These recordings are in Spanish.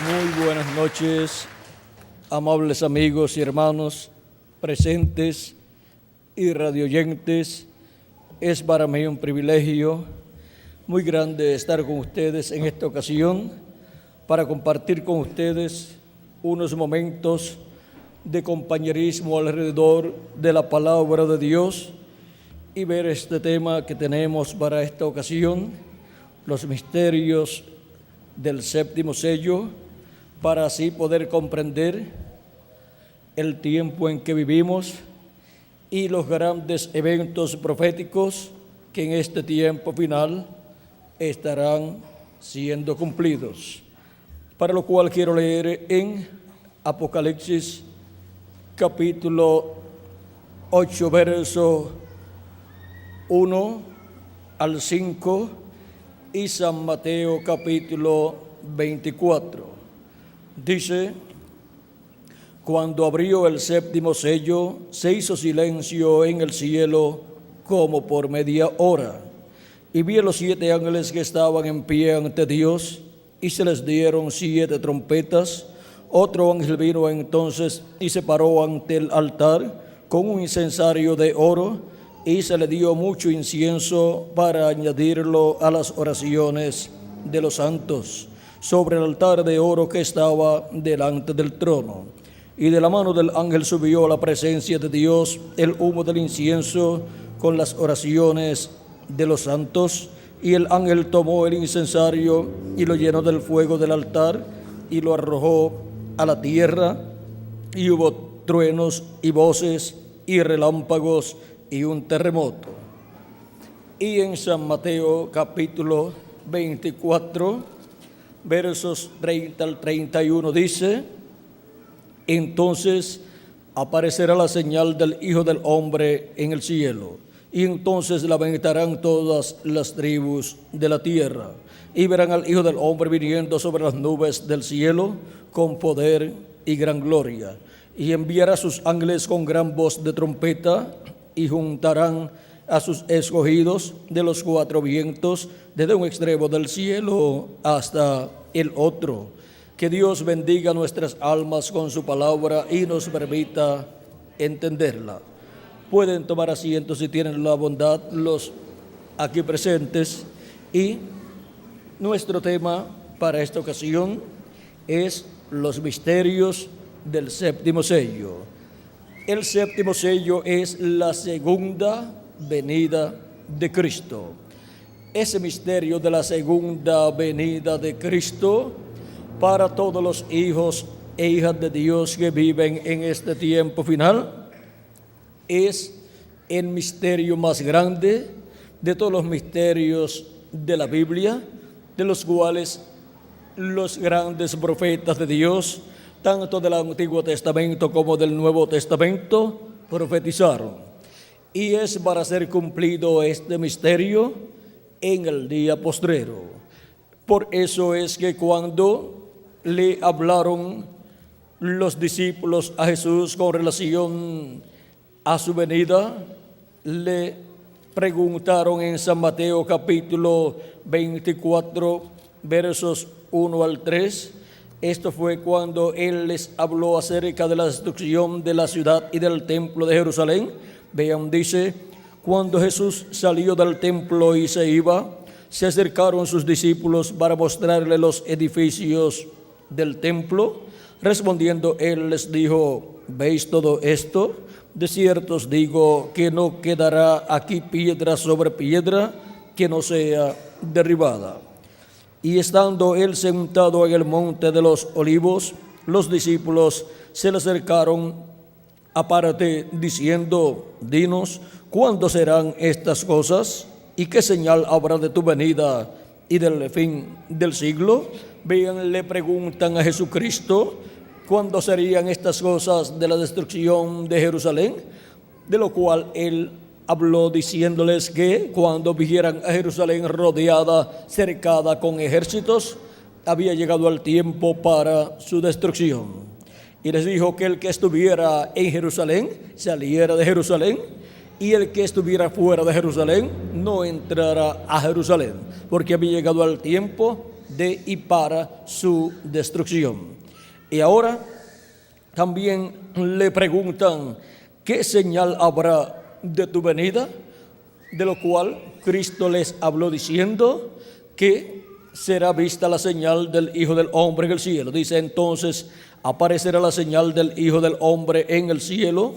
Muy buenas noches, amables amigos y hermanos presentes y radioyentes. Es para mí un privilegio muy grande estar con ustedes en esta ocasión para compartir con ustedes unos momentos de compañerismo alrededor de la palabra de Dios y ver este tema que tenemos para esta ocasión, los misterios del séptimo sello, para así poder comprender el tiempo en que vivimos y los grandes eventos proféticos que en este tiempo final estarán siendo cumplidos. Para lo cual quiero leer en Apocalipsis capítulo 8, verso 1 al 5 y San Mateo capítulo 24. Dice: cuando abrió el séptimo sello, se hizo silencio en el cielo como por media hora, y vi a los 7 ángeles que estaban en pie ante Dios, y se les dieron 7 trompetas. Otro ángel vino entonces y se paró ante el altar con un incensario de oro, y se le dio mucho incienso para añadirlo a las oraciones de los santos, sobre el altar de oro que estaba delante del trono. Y de la mano del ángel subió a la presencia de Dios el humo del incienso con las oraciones de los santos. Y el ángel tomó el incensario y lo llenó del fuego del altar y lo arrojó a la tierra, y hubo truenos y voces y relámpagos y un terremoto. Y en San Mateo capítulo 24, versos 30 al 31 dice: entonces aparecerá la señal del Hijo del Hombre en el cielo, y entonces lamentarán todas las tribus de la tierra, y verán al Hijo del Hombre viniendo sobre las nubes del cielo con poder y gran gloria, y enviará a sus ángeles con gran voz de trompeta, y juntarán a sus escogidos de los 4 vientos, desde un extremo del cielo hasta el otro. Que Dios bendiga nuestras almas con su palabra y nos permita entenderla. Pueden tomar asiento si tienen la bondad los aquí presentes, y nuestro tema para esta ocasión es los misterios del séptimo sello. El séptimo sello es la segunda venida de Cristo. Ese misterio de la segunda venida de Cristo para todos los hijos e hijas de Dios que viven en este tiempo final es el misterio más grande de todos los misterios de la Biblia, de los cuales los grandes profetas de Dios, tanto del Antiguo Testamento como del Nuevo Testamento, profetizaron. Y es para ser cumplido este misterio en el día postrero. Por eso es que cuando le hablaron los discípulos a Jesús con relación a su venida, le preguntaron en San Mateo capítulo 24, versos 1 al 3. Esto fue cuando Él les habló acerca de la destrucción de la ciudad y del templo de Jerusalén. Vean, dice: cuando Jesús salió del templo y se iba, se acercaron sus discípulos para mostrarle los edificios del templo. Respondiendo Él les dijo: ¿veis todo esto? De cierto os digo que no quedará aquí piedra sobre piedra que no sea derribada. Y estando Él sentado en el monte de los olivos, los discípulos se le acercaron aparte diciendo: dinos, ¿cuándo serán estas cosas? ¿Y qué señal habrá de tu venida y del fin del siglo? Vean, le preguntan a Jesucristo cuándo serían estas cosas de la destrucción de Jerusalén, de lo cual Él habló diciéndoles que cuando vieran a Jerusalén rodeada, cercada con ejércitos, había llegado el tiempo para su destrucción. Y les dijo que el que estuviera en Jerusalén saliera de Jerusalén, y el que estuviera fuera de Jerusalén no entrara a Jerusalén, porque había llegado el tiempo de y para su destrucción. Y ahora también le preguntan, ¿qué señal habrá de tu venida? De lo cual Cristo les habló diciendo que será vista la señal del Hijo del Hombre en el cielo. Dice entonces, aparecerá la señal del Hijo del Hombre en el cielo.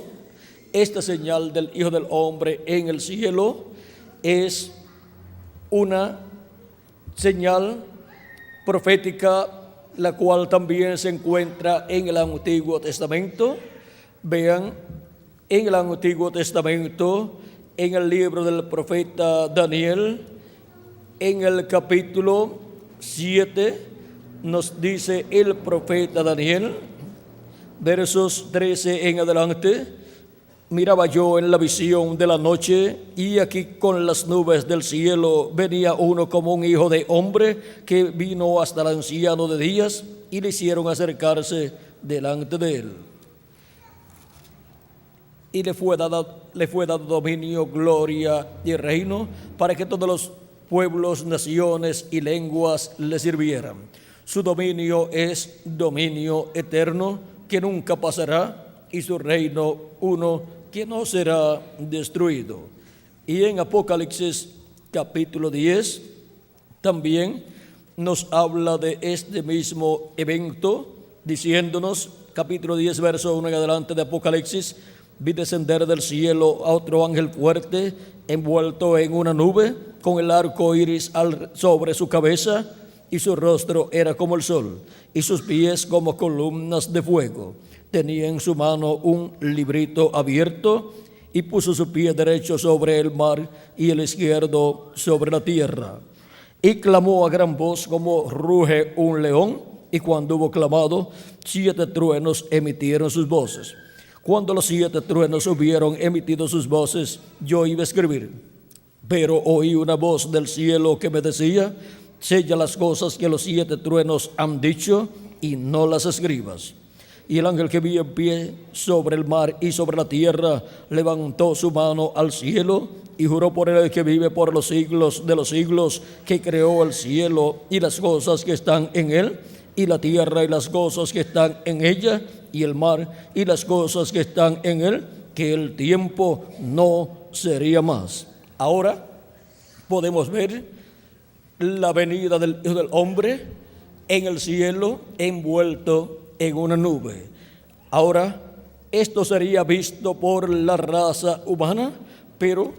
Esta señal del Hijo del Hombre en el cielo es una señal profética, la cual también se encuentra en el Antiguo Testamento. Vean, en el Antiguo Testamento, en el libro del profeta Daniel, en el capítulo 7, nos dice el profeta Daniel, versos 13 en adelante: miraba yo en la visión de la noche, y aquí con las nubes del cielo venía uno como un hijo de hombre, que vino hasta el anciano de días, y le hicieron acercarse delante de él. Y le fue dado dominio, gloria y reino, para que todos los pueblos, naciones y lenguas le sirvieran. Su dominio es dominio eterno, que nunca pasará, y su reino uno que no será destruido. Y en Apocalipsis capítulo 10 también nos habla de este mismo evento, diciéndonos, capítulo 10, verso 1 en adelante de Apocalipsis: vi descender del cielo a otro ángel fuerte, envuelto en una nube, con el arco iris sobre su cabeza, y su rostro era como el sol, y sus pies como columnas de fuego. Tenía en su mano un librito abierto, y puso su pie derecho sobre el mar y el izquierdo sobre la tierra. Y clamó a gran voz como ruge un león, y cuando hubo clamado, 7 truenos emitieron sus voces. Cuando los 7 truenos hubieron emitido sus voces, yo iba a escribir, pero oí una voz del cielo que me decía: sella las cosas que los 7 truenos han dicho, y no las escribas. Y el ángel que vi en pie sobre el mar y sobre la tierra levantó su mano al cielo y juró por el que vive por los siglos de los siglos, que creó el cielo y las cosas que están en él, y la tierra y las cosas que están en ella, y el mar y las cosas que están en él, que el tiempo no sería más. Ahora podemos ver la venida del Hijo del Hombre en el cielo, envuelto en una nube. Ahora, esto sería visto por la raza humana, pero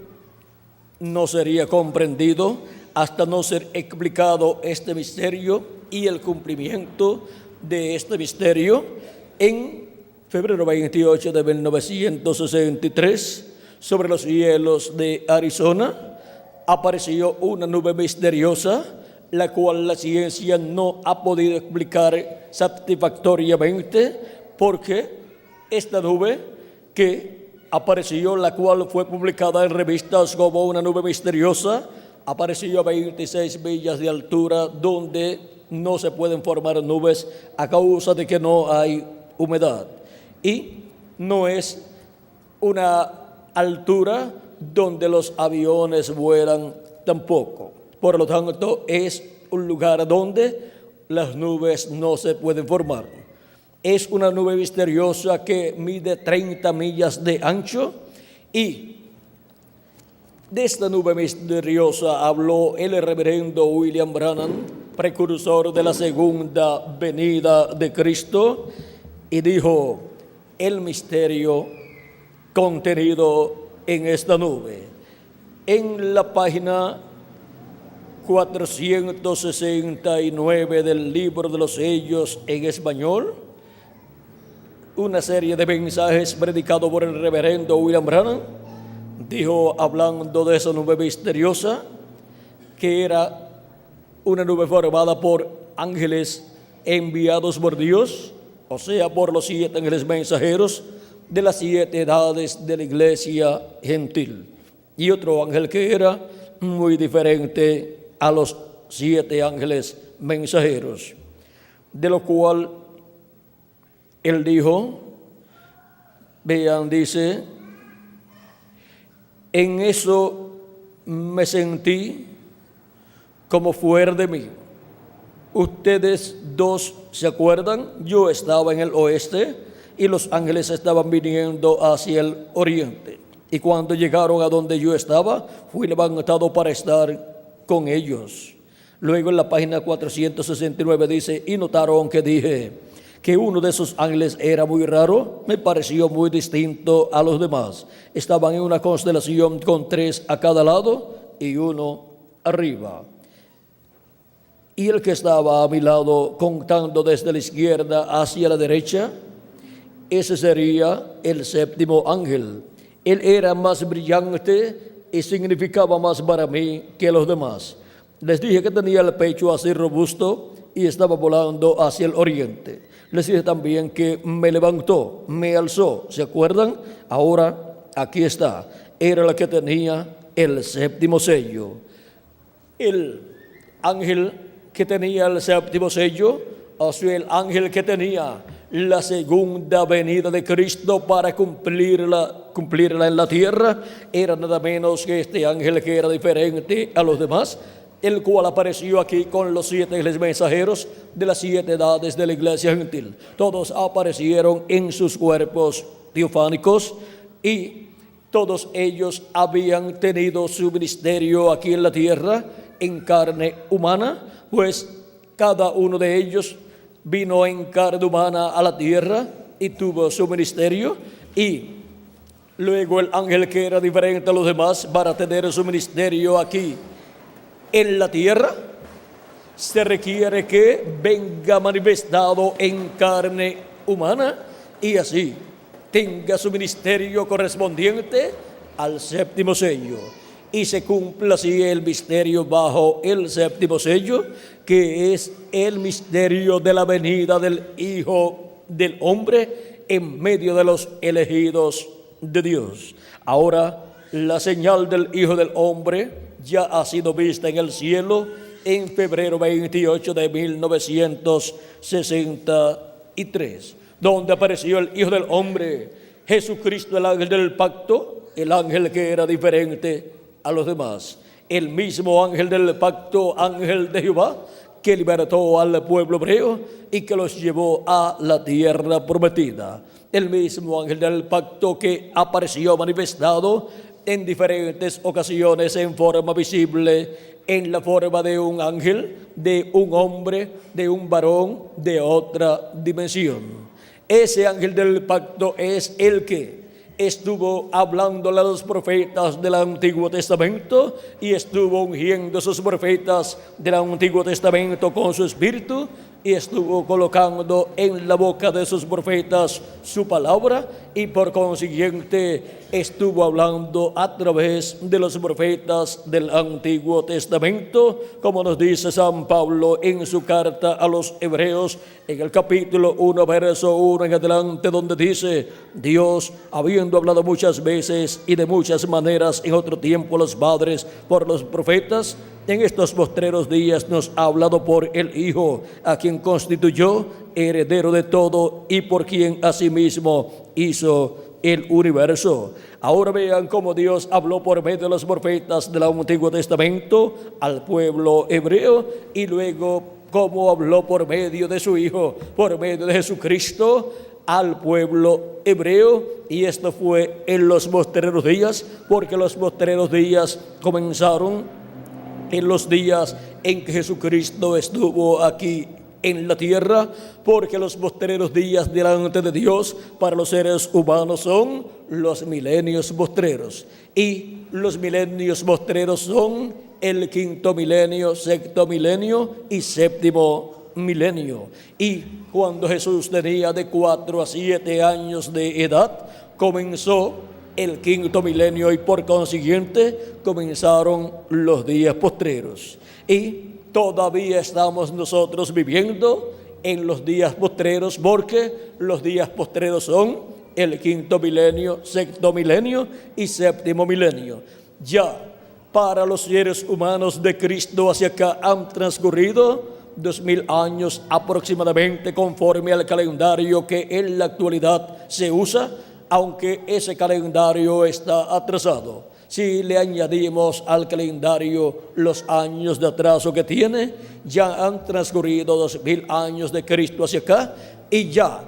no sería comprendido hasta no ser explicado este misterio y el cumplimiento de este misterio. En febrero 28 de 1963, sobre los cielos de Arizona, apareció una nube misteriosa, la cual la ciencia no ha podido explicar satisfactoriamente, porque esta nube que apareció, la cual fue publicada en revistas como una nube misteriosa, apareció a 26 millas de altura, donde no se pueden formar nubes a causa de que no hay humedad, y no es una altura donde los aviones vuelan tampoco. Por lo tanto, es un lugar donde las nubes no se pueden formar. Es una nube misteriosa que mide 30 millas de ancho, y de esta nube misteriosa habló el reverendo William Branham, precursor de la segunda venida de Cristo, y dijo el misterio contenido en esta nube. En la página 469 del libro de los sellos en español, una serie de mensajes predicados por el reverendo William Branham, dijo, hablando de esa nube misteriosa, que era una nube formada por ángeles enviados por Dios, o sea, por los 7 ángeles mensajeros de las 7 edades de la iglesia gentil, y otro ángel que era muy diferente a los 7 ángeles mensajeros, de lo cual él dijo, vean, dice, en eso me sentí como fuera de mí, Ustedes dos se acuerdan, yo estaba en el oeste y los ángeles estaban viniendo hacia el oriente. Y cuando llegaron a donde yo estaba, fui levantado para estar con ellos. Luego en la página 469 dice, y notaron que dije que uno de esos ángeles era muy raro, me pareció muy distinto a los demás. Estaban en una constelación con 3 a cada lado y uno arriba. Y el que estaba a mi lado, contando desde la izquierda hacia la derecha, ese sería el 7º ángel. Él era más brillante y significaba más para mí que los demás. Les dije que tenía el pecho así robusto y estaba volando hacia el oriente. Les dije también que me levantó, me alzó. ¿Se acuerdan? Ahora aquí está. Era la que tenía el 7º sello. El ángel que tenía el 7º sello, o sea, el ángel que tenía la segunda venida de Cristo para cumplirla en la tierra, era nada menos que este ángel que era diferente a los demás, el cual apareció aquí con los 7 ángeles mensajeros de las 7 edades de la iglesia gentil. Todos aparecieron en sus cuerpos teofánicos y todos ellos habían tenido su ministerio aquí en la tierra en carne humana, pues cada uno de ellos vino en carne humana a la tierra y tuvo su ministerio. Y luego el ángel que era diferente a los demás para tener su ministerio aquí en la tierra, se requiere que venga manifestado en carne humana y así tenga su ministerio correspondiente al 7º sello. Y se cumpla así el misterio bajo el 7º sello, que es el misterio de la venida del Hijo del Hombre en medio de los elegidos de Dios. Ahora, la señal del Hijo del Hombre ya ha sido vista en el cielo en febrero 28 de 1963, donde apareció el Hijo del Hombre, Jesucristo, el ángel del pacto, el ángel que era diferente a los demás, el mismo ángel del pacto, ángel de Jehová, que libertó al pueblo hebreo y que los llevó a la tierra prometida. El mismo ángel del pacto que apareció manifestado en diferentes ocasiones en forma visible, en la forma de un ángel, de un hombre, de un varón, de otra dimensión. Ese ángel del pacto es el que estuvo hablándole a los profetas del Antiguo Testamento y estuvo ungiendo a sus profetas del Antiguo Testamento con su espíritu y estuvo colocando en la boca de sus profetas su palabra y por consiguiente estuvo hablando a través de los profetas del Antiguo Testamento, como nos dice San Pablo en su carta a los Hebreos en el capítulo 1, verso 1 en adelante, donde dice: Dios, habiendo hablado muchas veces y de muchas maneras en otro tiempo a los padres por los profetas, en estos postreros días nos ha hablado por el Hijo, a quien constituyó heredero de todo y por quien asimismo hizo el universo. Ahora vean cómo Dios habló por medio de los profetas del Antiguo Testamento al pueblo hebreo y luego cómo habló por medio de su Hijo, por medio de Jesucristo al pueblo hebreo. Y esto fue en los postreros días, porque los postreros días comenzaron en los días en que Jesucristo estuvo aquí en la tierra, porque los postreros días delante de Dios para los seres humanos son los milenios postreros, y los milenios postreros son el 5.º milenio, 6.º milenio y 7.º milenio. Y cuando Jesús tenía de 4 a 7 años de edad, comenzó el 5.º milenio y por consiguiente comenzaron los días postreros. Y todavía estamos nosotros viviendo en los días postreros, porque los días postreros son el 5.º milenio, 6.º milenio y 7.º milenio. Ya para los seres humanos de Cristo hacia acá han transcurrido 2.000 años aproximadamente, conforme al calendario que en la actualidad se usa, aunque ese calendario está atrasado. Si le añadimos al calendario los años de atraso que tiene, ya han transcurrido 2000 años de Cristo hacia acá y ya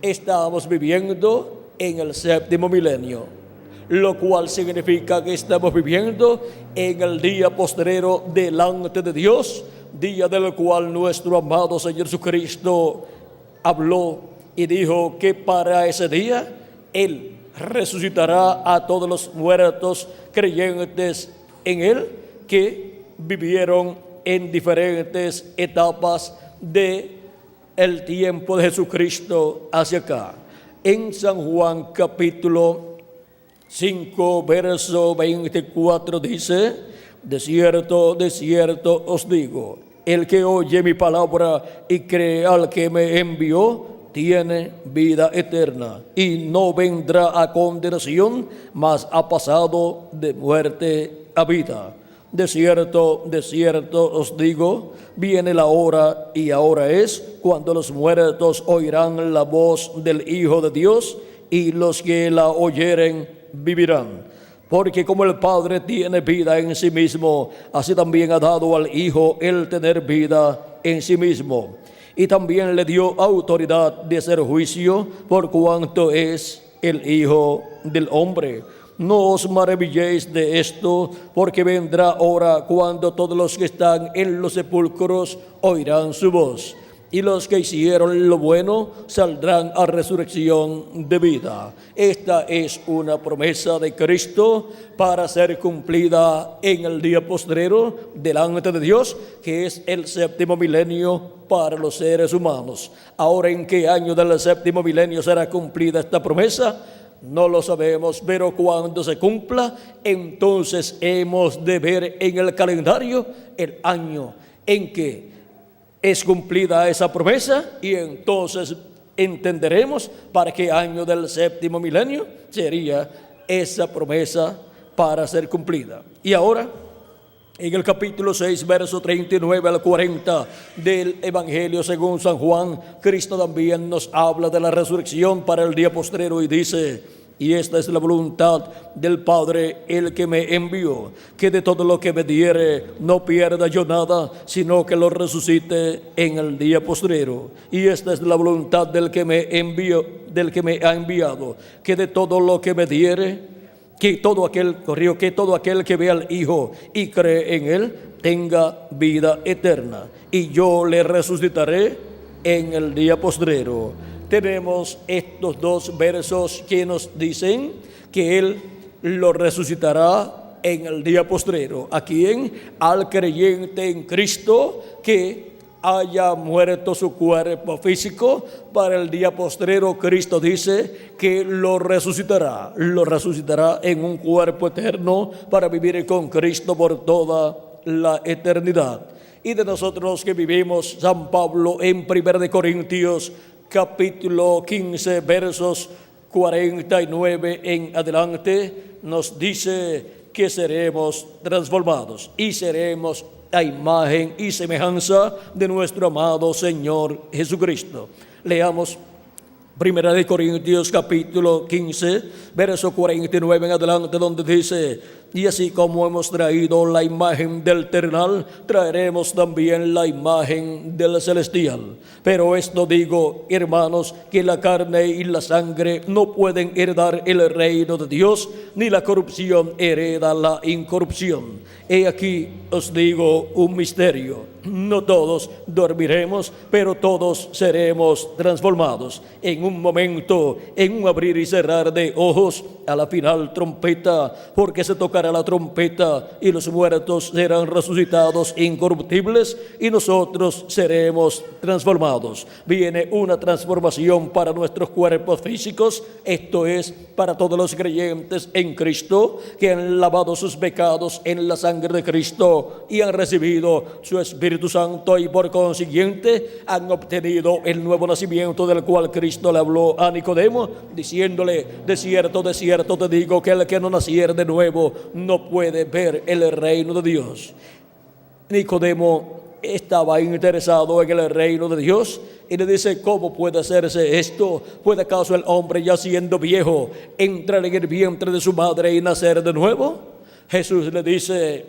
estamos viviendo en el séptimo milenio, lo cual significa que estamos viviendo en el día postrero delante de Dios, día del cual nuestro amado Señor Jesucristo habló y dijo que para ese día Él resucitará a todos los muertos creyentes en Él que vivieron en diferentes etapas de el tiempo de Jesucristo hacia acá. En San Juan capítulo 5 verso 24 dice: de cierto os digo, el que oye mi palabra y cree al que me envió tiene vida eterna y no vendrá a condenación, mas ha pasado de muerte a vida. De cierto os digo, viene la hora y ahora es, cuando los muertos oirán la voz del Hijo de Dios, y los que la oyeren vivirán. Porque como el Padre tiene vida en sí mismo, así también ha dado al Hijo el tener vida en sí mismo. Y también le dio autoridad de hacer juicio, por cuanto es el Hijo del Hombre. No os maravilléis de esto, porque vendrá hora cuando todos los que están en los sepulcros oirán su voz, y los que hicieron lo bueno saldrán a resurrección de vida. Esta es una promesa de Cristo para ser cumplida en el día postrero delante de Dios, que es el séptimo milenio para los seres humanos. Ahora, ¿en qué año del séptimo milenio será cumplida esta promesa? No lo sabemos, pero cuando se cumpla, entonces hemos de ver en el calendario el año en que es cumplida esa promesa, y entonces entenderemos para qué año del séptimo milenio sería esa promesa para ser cumplida. Y ahora, en el capítulo 6, verso 39 al 40 del Evangelio según San Juan, Cristo también nos habla de la resurrección para el día postrero y dice: y esta es la voluntad del Padre, el que me envió, que de todo lo que me diere no pierda yo nada, sino que lo resucite en el día postrero. Y esta es la voluntad del que me envió, del que me ha enviado, que de todo lo que me diere, que todo aquel que ve al Hijo y cree en Él tenga vida eterna, y yo le resucitaré en el día postrero. Tenemos estos dos versos que nos dicen que Él lo resucitará en el día postrero. ¿A quién? Al creyente en Cristo que haya muerto su cuerpo físico. Para el día postrero, Cristo dice que lo resucitará en un cuerpo eterno para vivir con Cristo por toda la eternidad. Y de nosotros que vivimos, San Pablo en 1 de Corintios capítulo 15 versos 49 en adelante nos dice que seremos transformados y seremos a imagen y semejanza de nuestro amado Señor Jesucristo. Leamos 1 de Corintios capítulo 15 verso 49 en adelante, donde dice: y así como hemos traído la imagen del terrenal, traeremos también la imagen del celestial. Pero esto digo, hermanos, que la carne y la sangre no pueden heredar el reino de Dios, ni la corrupción hereda la incorrupción. He aquí os digo un misterio: no todos dormiremos, pero todos seremos transformados en un momento, en un abrir y cerrar de ojos, a la final trompeta, porque se tocará la trompeta y los muertos serán resucitados incorruptibles y nosotros seremos transformados. Viene una transformación para nuestros cuerpos físicos, esto es para todos los creyentes en Cristo que han lavado sus pecados en la sangre de Cristo y han recibido su Espíritu Santo, y por consiguiente han obtenido el nuevo nacimiento del cual Cristo le habló a Nicodemo, diciéndole: de cierto te digo que el que no naciere de nuevo no puede ver el reino de Dios. Nicodemo estaba interesado en el reino de Dios y le dice: ¿cómo puede hacerse esto? ¿Puede acaso el hombre, ya siendo viejo, entrar en el vientre de su madre y nacer de nuevo? Jesús le dice: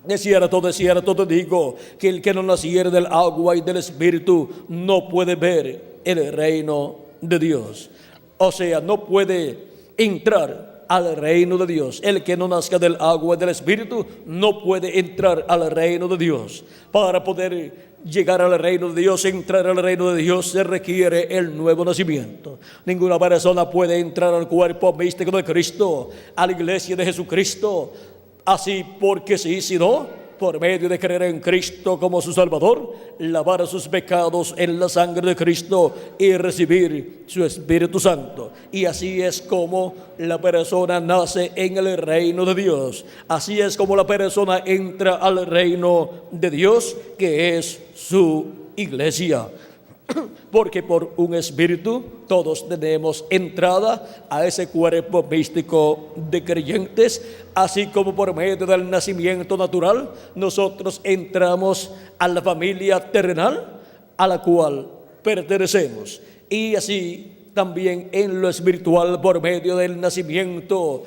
de cierto te digo, que el que no naciere del agua y del Espíritu no puede ver el reino de Dios. O sea, no puede entrar al reino de Dios. El que no nazca del agua y del Espíritu no puede entrar al reino de Dios. Para poder llegar al reino de Dios, entrar al reino de Dios, se requiere el nuevo nacimiento. Ninguna persona puede entrar al cuerpo místico de Cristo, a la iglesia de Jesucristo, así porque sí, sino por medio de creer en Cristo como su Salvador, lavar sus pecados en la sangre de Cristo y recibir su Espíritu Santo. Y así es como la persona nace en el reino de Dios. Así es como la persona entra al reino de Dios, que es su iglesia. Porque por un espíritu todos tenemos entrada a ese cuerpo místico de creyentes, así como por medio del nacimiento natural nosotros entramos a la familia terrenal a la cual pertenecemos. Y así también en lo espiritual, por medio del nacimiento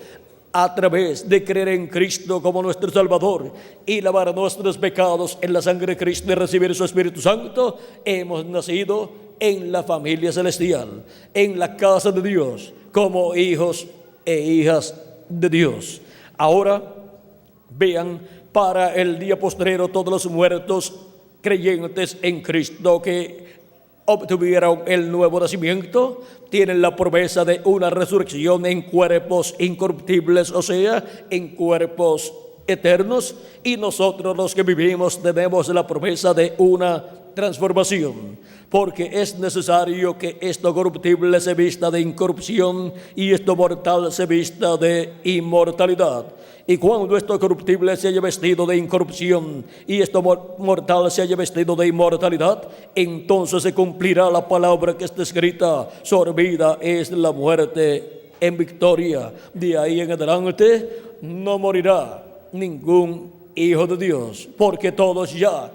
a través de creer en Cristo como nuestro Salvador y lavar nuestros pecados en la sangre de Cristo y recibir su Espíritu Santo, hemos nacido en la familia celestial, en la casa de Dios, como hijos e hijas de Dios. Ahora vean, para el día postrero, todos los muertos creyentes en Cristo que obtuvieron el nuevo nacimiento tienen la promesa de una resurrección en cuerpos incorruptibles, o sea, en cuerpos eternos, y nosotros los que vivimos tenemos la promesa de una transformación, porque es necesario que esto corruptible se vista de incorrupción y esto mortal se vista de inmortalidad. Y cuando esto corruptible se haya vestido de incorrupción y esto mortal se haya vestido de inmortalidad, entonces se cumplirá la palabra que está escrita: sorbida es la muerte en victoria. De ahí en adelante no morirá ningún hijo de Dios, porque todos ya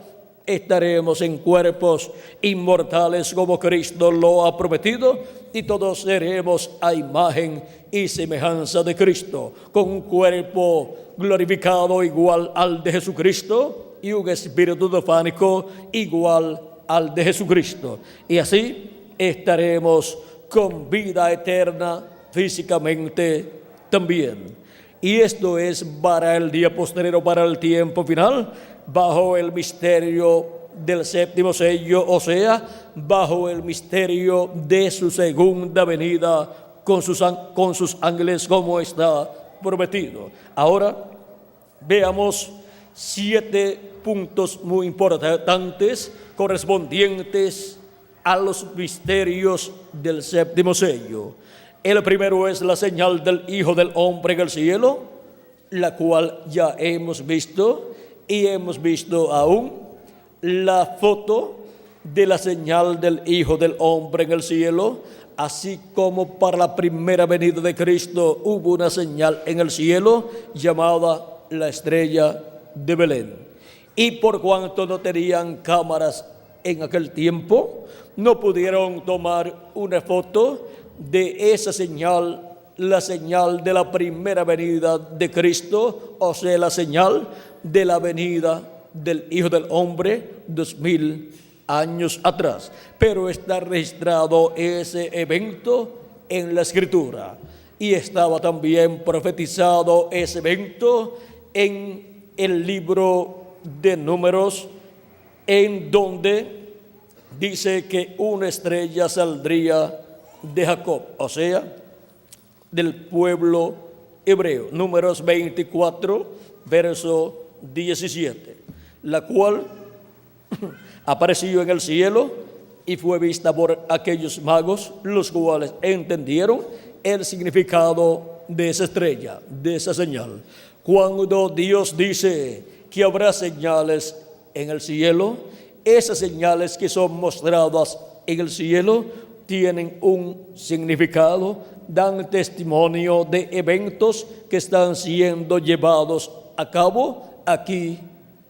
estaremos en cuerpos inmortales como Cristo lo ha prometido, y todos seremos a imagen y semejanza de Cristo, con un cuerpo glorificado igual al de Jesucristo y un espíritu teofánico igual al de Jesucristo. Y así estaremos con vida eterna físicamente también. Y esto es para el día postrero, para el tiempo final, bajo el misterio del séptimo sello, o sea, bajo el misterio de su segunda venida con sus ángeles, como está prometido. Ahora veamos 7 puntos muy importantes correspondientes a los misterios del séptimo sello. El primero es la señal del Hijo del Hombre en el cielo, la cual ya hemos visto, y hemos visto aún la foto de la señal del Hijo del Hombre en el cielo, así como para la primera venida de Cristo hubo una señal en el cielo llamada la estrella de Belén. Y por cuanto no tenían cámaras en aquel tiempo, no pudieron tomar una foto de esa señal, la señal de la primera venida de Cristo, o sea, la señal de la venida del Hijo del Hombre 2000 años atrás. Pero está registrado ese evento en la Escritura, y estaba también profetizado ese evento en el libro de Números, en donde dice que una estrella saldría de Jacob, o sea, del pueblo hebreo. Números 24, verso 17, la cual apareció en el cielo y fue vista por aquellos magos, los cuales entendieron el significado de esa estrella, de esa señal. Cuando Dios dice que habrá señales en el cielo, esas señales que son mostradas en el cielo tienen un significado, dan testimonio de eventos que están siendo llevados a cabo aquí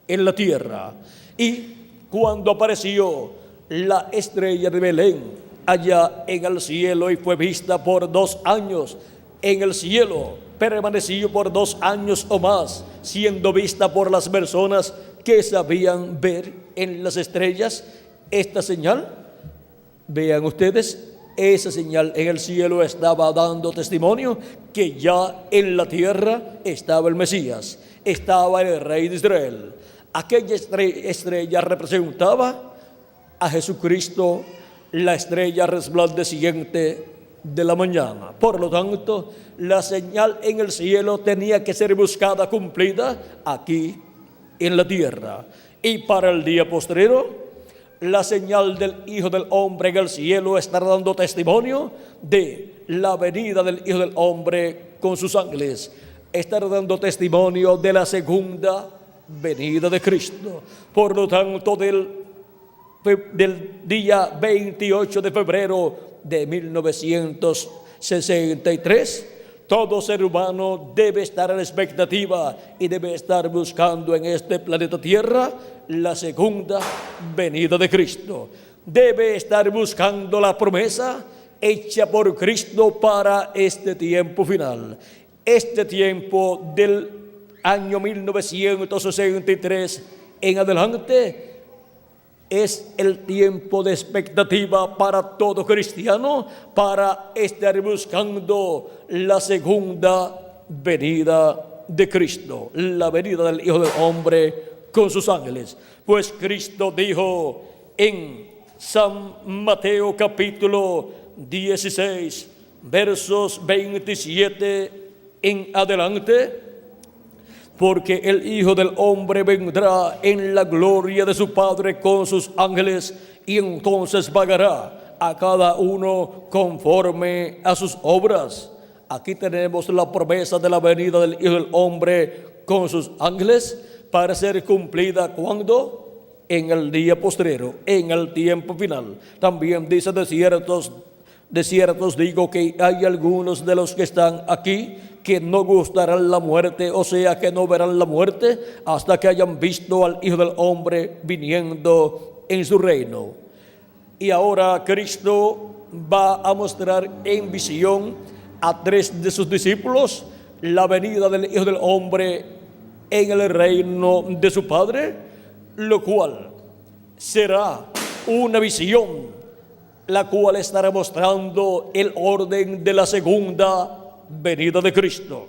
en la tierra. Y cuando apareció la estrella de Belén allá en el cielo y fue vista por 2 años en el cielo, permaneció por 2 años o más, siendo vista por las personas que sabían ver en las estrellas esta señal. Vean ustedes, esa señal en el cielo estaba dando testimonio que ya en la tierra estaba el Mesías, estaba el Rey de Israel. Aquella estrella representaba a Jesucristo, la estrella resplandeciente de la mañana. Por lo tanto, la señal en el cielo tenía que ser buscada, cumplida aquí en la tierra. Y para el día postrero, la señal del Hijo del Hombre en el cielo estará dando testimonio de la venida del Hijo del Hombre con sus ángeles. Estará dando testimonio de la segunda venida de Cristo. Por lo tanto, del día 28 de febrero de 1963, todo ser humano debe estar a la expectativa y debe estar buscando en este planeta Tierra la segunda venida de Cristo. Debe estar buscando la promesa hecha por Cristo para este tiempo final. Este tiempo del año 1963 en adelante es el tiempo de expectativa para todo cristiano, para estar buscando la segunda venida de Cristo, la venida del Hijo del Hombre con sus ángeles. Pues Cristo dijo en San Mateo capítulo 16, versos 27 en adelante: porque el Hijo del Hombre vendrá en la gloria de su Padre con sus ángeles, y entonces pagará a cada uno conforme a sus obras. Aquí tenemos la promesa de la venida del Hijo del Hombre con sus ángeles para ser cumplida ¿cuándo? En el día postrero, en el tiempo final. También dice: de ciertos digo que hay algunos de los que están aquí que no gustarán la muerte, o sea que no verán la muerte hasta que hayan visto al Hijo del Hombre viniendo en su reino. Y ahora Cristo va a mostrar en visión a 3 de sus discípulos la venida del Hijo del Hombre en el reino de su Padre, lo cual será una visión la cual estará mostrando el orden de la segunda venida de Cristo.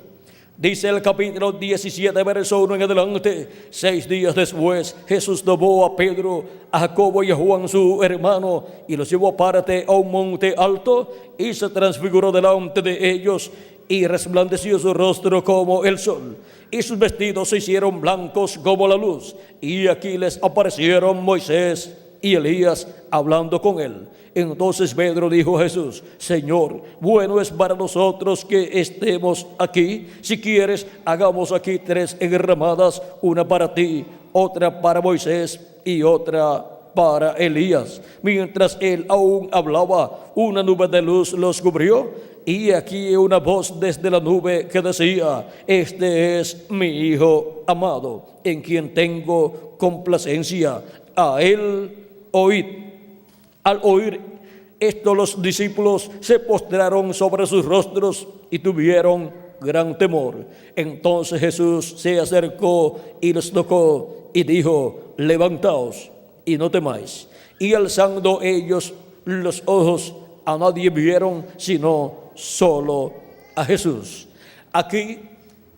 Dice el capítulo 17, verso 1 en adelante: 6 días después, Jesús tomó a Pedro, a Jacobo y a Juan su hermano, y los llevó aparte a un monte alto, y se transfiguró delante de ellos, y resplandeció su rostro como el sol, y sus vestidos se hicieron blancos como la luz. Y aquí les aparecieron Moisés y Elías hablando con él. Entonces Pedro dijo a Jesús: Señor, bueno es para nosotros que estemos aquí. Si quieres, hagamos aquí 3 enramadas, una para ti, otra para Moisés y otra para Elías. Mientras él aún hablaba, una nube de luz los cubrió, y aquí una voz desde la nube que decía: Este es mi Hijo amado, en quien tengo complacencia, a él oíd. Al oír esto, los discípulos se postraron sobre sus rostros y tuvieron gran temor. Entonces Jesús se acercó y los tocó y dijo: levantaos y no temáis. Y alzando ellos los ojos, a nadie vieron sino solo a Jesús. Aquí,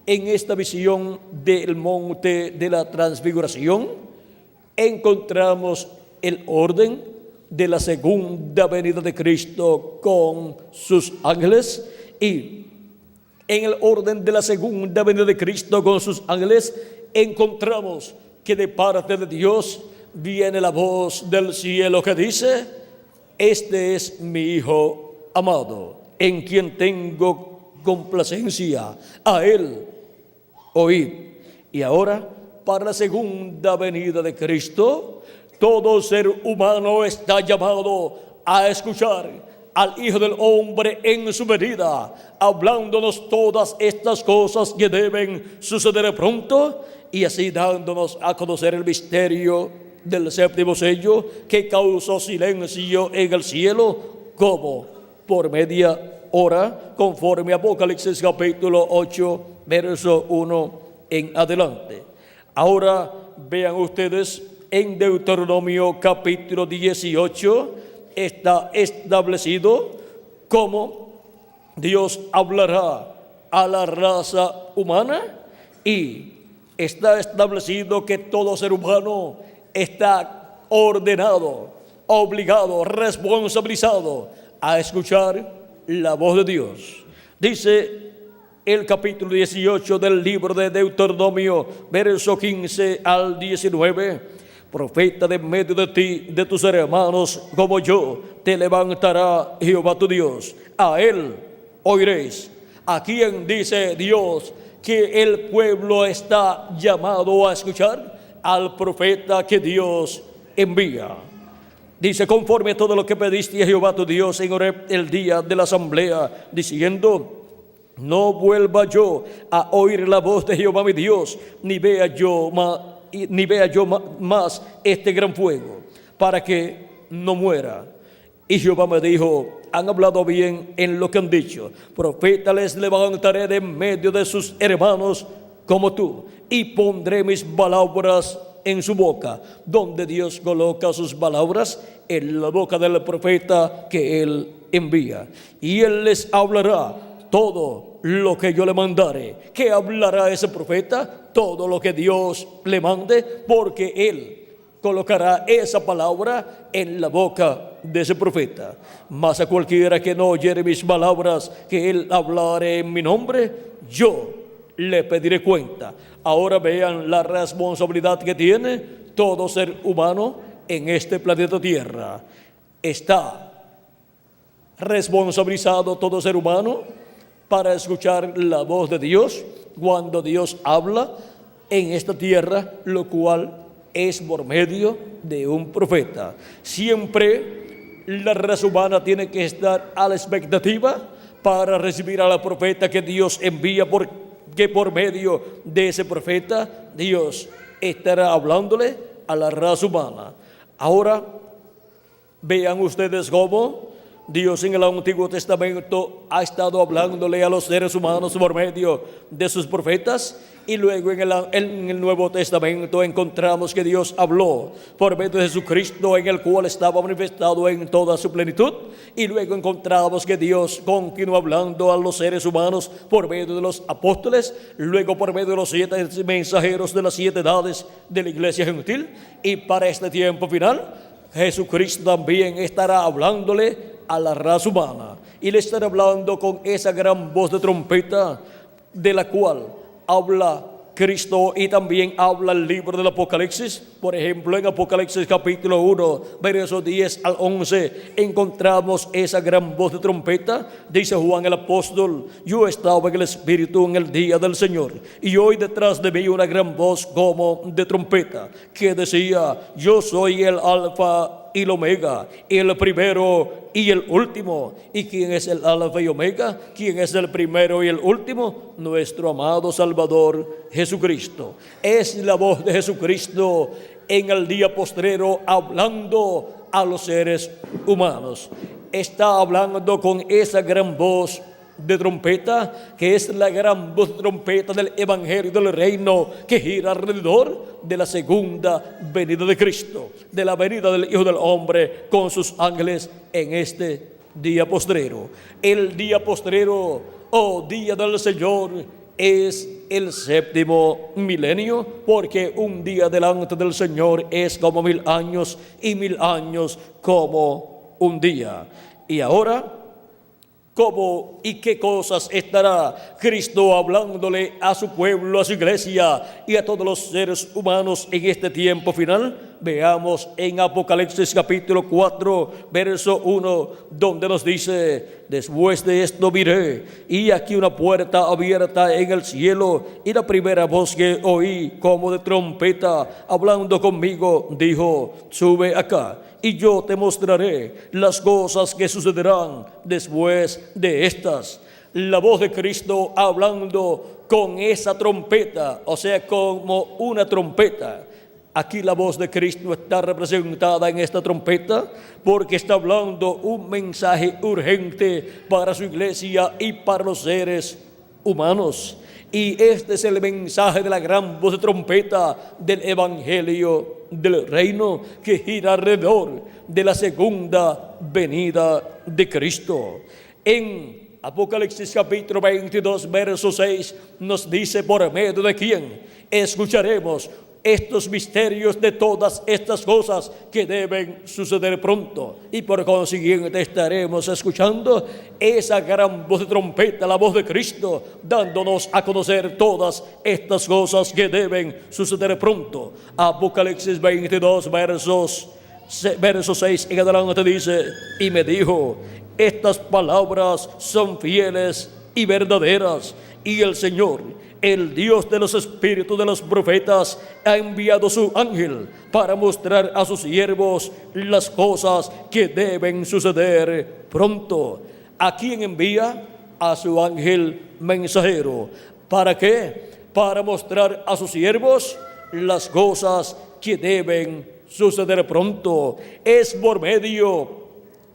en esta visión del monte de la transfiguración, encontramos el orden de la segunda venida de Cristo con sus ángeles. Y en el orden de la segunda venida de Cristo con sus ángeles encontramos que de parte de Dios viene la voz del cielo que dice: Este es mi Hijo amado, en quien tengo complacencia, a él oíd. Y ahora, para la segunda venida de Cristo, todo ser humano está llamado a escuchar al Hijo del Hombre en su venida, hablándonos todas estas cosas que deben suceder pronto, y así dándonos a conocer el misterio del séptimo sello, que causó silencio en el cielo, como por medio ora conforme a Apocalipsis capítulo 8, verso 1 en adelante. Ahora vean ustedes, en Deuteronomio capítulo 18 está establecido cómo Dios hablará a la raza humana, y está establecido que todo ser humano está ordenado, obligado, responsabilizado a escuchar la voz de Dios. Dice el capítulo 18 del libro de Deuteronomio, verso 15 al 19: profeta de medio de ti, de tus hermanos, como yo, te levantará Jehová tu Dios. A él oiréis. ¿A quién dice Dios que el pueblo está llamado a escuchar? Al profeta que Dios envía. Dice: conforme a todo lo que pediste a Jehová tu Dios en Horeb el día de la asamblea, diciendo: no vuelva yo a oír la voz de Jehová mi Dios, ni vea yo más este gran fuego, para que no muera. Y Jehová me dijo: han hablado bien en lo que han dicho. Profeta les levantaré de medio de sus hermanos como tú, y pondré mis palabras en su boca. Donde Dios coloca sus palabras, en la boca del profeta que él envía. Y él les hablará todo lo que yo le mandare. ¿Qué hablará ese profeta? Todo lo que Dios le mande, porque él colocará esa palabra en la boca de ese profeta. Mas a cualquiera que no oyere mis palabras, que él hablare en mi nombre, yo le pediré cuenta. Ahora vean la responsabilidad que tiene todo ser humano en este planeta Tierra. Está responsabilizado todo ser humano para escuchar la voz de Dios cuando Dios habla en esta tierra, lo cual es por medio de un profeta. Siempre la raza humana tiene que estar a la expectativa para recibir a la profeta que Dios envía, porque por medio de ese profeta Dios estará hablándole a la raza humana. Ahora vean ustedes cómo Dios en el Antiguo Testamento ha estado hablándole a los seres humanos por medio de sus profetas, y luego en el Nuevo Testamento encontramos que Dios habló por medio de Jesucristo, en el cual estaba manifestado en toda su plenitud, y luego encontramos que Dios continuó hablando a los seres humanos por medio de los apóstoles, luego por medio de los 7 mensajeros de las 7 edades de la iglesia gentil, y para este tiempo final Jesucristo también estará hablándole a la raza humana, y le estará hablando con esa gran voz de trompeta de la cual habla Cristo, y también habla el libro del Apocalipsis. Por ejemplo, en Apocalipsis capítulo 1, versos 10 al 11, encontramos esa gran voz de trompeta. Dice Juan el apóstol: yo estaba en el Espíritu en el día del Señor, y oí detrás de mí una gran voz como de trompeta, que decía: yo soy el Alfa y el Omega, el primero y el último. ¿Y quién es el Alfa y Omega? ¿Quién es el primero y el último? Nuestro amado Salvador Jesucristo. Es la voz de Jesucristo en el día postrero hablando a los seres humanos. Está hablando con esa gran voz de trompeta, que es la gran voz de trompeta del Evangelio del Reino, que gira alrededor de la segunda venida de Cristo, de la venida del Hijo del Hombre con sus ángeles en este día postrero. El día postrero, día del Señor, es el 7º milenio, porque un día delante del Señor es como 1000 años, y 1000 años como un día. Y ahora, ¿cómo y qué cosas estará Cristo hablándole a su pueblo, a su iglesia y a todos los seres humanos en este tiempo final? Veamos en Apocalipsis capítulo 4, verso 1, donde nos dice: después de esto miré, y aquí una puerta abierta en el cielo, y la primera voz que oí como de trompeta hablando conmigo dijo: sube acá, y yo te mostraré las cosas que sucederán después de estas. La voz de Cristo hablando con esa trompeta, o sea, como una trompeta. Aquí la voz de Cristo está representada en esta trompeta porque está hablando un mensaje urgente para su iglesia y para los seres humanos. Y este es el mensaje de la gran voz de trompeta del Evangelio del Reino que gira alrededor de la segunda venida de Cristo. En Apocalipsis capítulo 22, verso 6 nos dice por medio de quién escucharemos estos misterios de todas estas cosas que deben suceder pronto. Y por consiguiente estaremos escuchando esa gran voz de trompeta, la voz de Cristo, dándonos a conocer todas estas cosas que deben suceder pronto. Apocalipsis 22, verso 6 en adelante dice: y me dijo, estas palabras son fieles y verdaderas, y el Señor, el Dios de los espíritus de los profetas, ha enviado su ángel para mostrar a sus siervos las cosas que deben suceder pronto. ¿A quién envía? A su ángel mensajero. ¿Para qué? Para mostrar a sus siervos las cosas que deben suceder pronto. Es por medio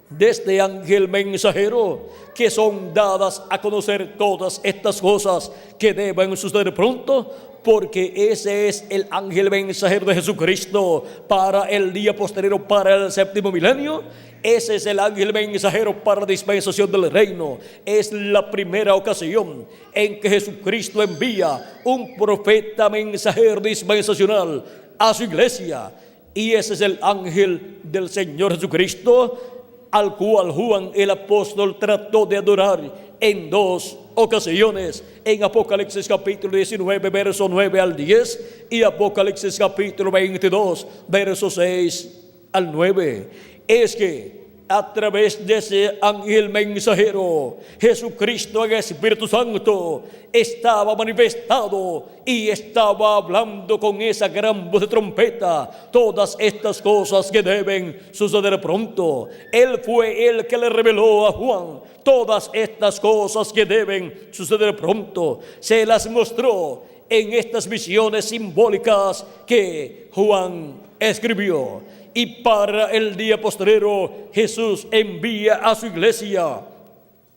de este ángel mensajero que son dadas a conocer todas estas cosas que deben suceder pronto, porque ese es el ángel mensajero de Jesucristo para el día posterior, para el séptimo milenio. Ese es el ángel mensajero para la dispensación del reino. Es la primera ocasión en que Jesucristo envía un profeta mensajero dispensacional a su iglesia, y ese es el ángel del Señor Jesucristo, al cual Juan el apóstol trató de adorar en dos ocasiones, en Apocalipsis capítulo 19, verso 9 al 10, y Apocalipsis capítulo 22, verso 6 al 9. Es que a través de ese ángel mensajero, Jesucristo en el Espíritu Santo estaba manifestado y estaba hablando con esa gran voz de trompeta todas estas cosas que deben suceder pronto. Él fue el que le reveló a Juan todas estas cosas que deben suceder pronto. Se las mostró en estas visiones simbólicas que Juan escribió. Y para el día postrero, Jesús envía a su iglesia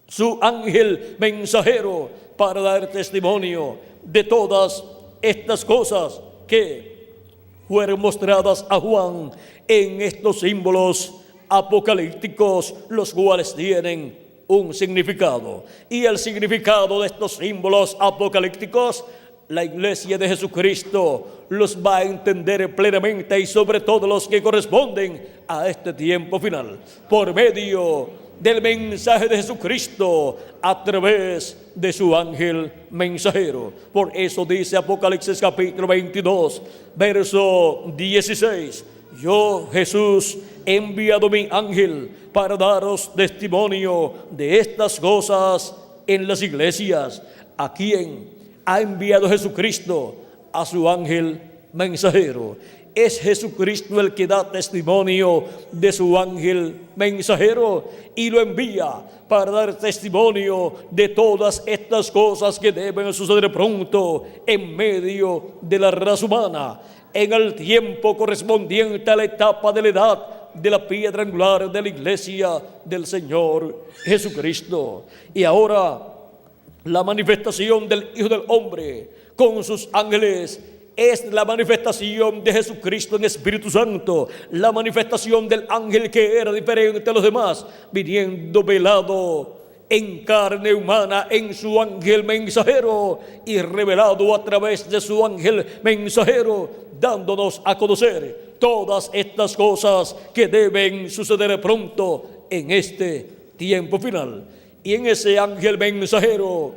su ángel mensajero para dar testimonio de todas estas cosas que fueron mostradas a Juan en estos símbolos apocalípticos, los cuales tienen un significado. Y el significado de estos símbolos apocalípticos, la iglesia de Jesucristo los va a entender plenamente, y sobre todo los que corresponden a este tiempo final, por medio del mensaje de Jesucristo a través de su ángel mensajero. Por eso dice Apocalipsis capítulo 22, verso 16: yo, Jesús, he enviado mi ángel para daros testimonio de estas cosas en las iglesias. ¿A quién ha enviado Jesucristo? A su ángel mensajero. Es Jesucristo el que da testimonio de su ángel mensajero y lo envía para dar testimonio de todas estas cosas que deben suceder pronto en medio de la raza humana, en el tiempo correspondiente a la etapa de la edad de la piedra angular de la iglesia del Señor Jesucristo. Y ahora la manifestación del Hijo del Hombre con sus ángeles es la manifestación de Jesucristo en Espíritu Santo, la manifestación del ángel que era diferente a los demás, viniendo velado en carne humana en su ángel mensajero y revelado a través de su ángel mensajero, dándonos a conocer todas estas cosas que deben suceder pronto en este tiempo final. Y en ese ángel mensajero,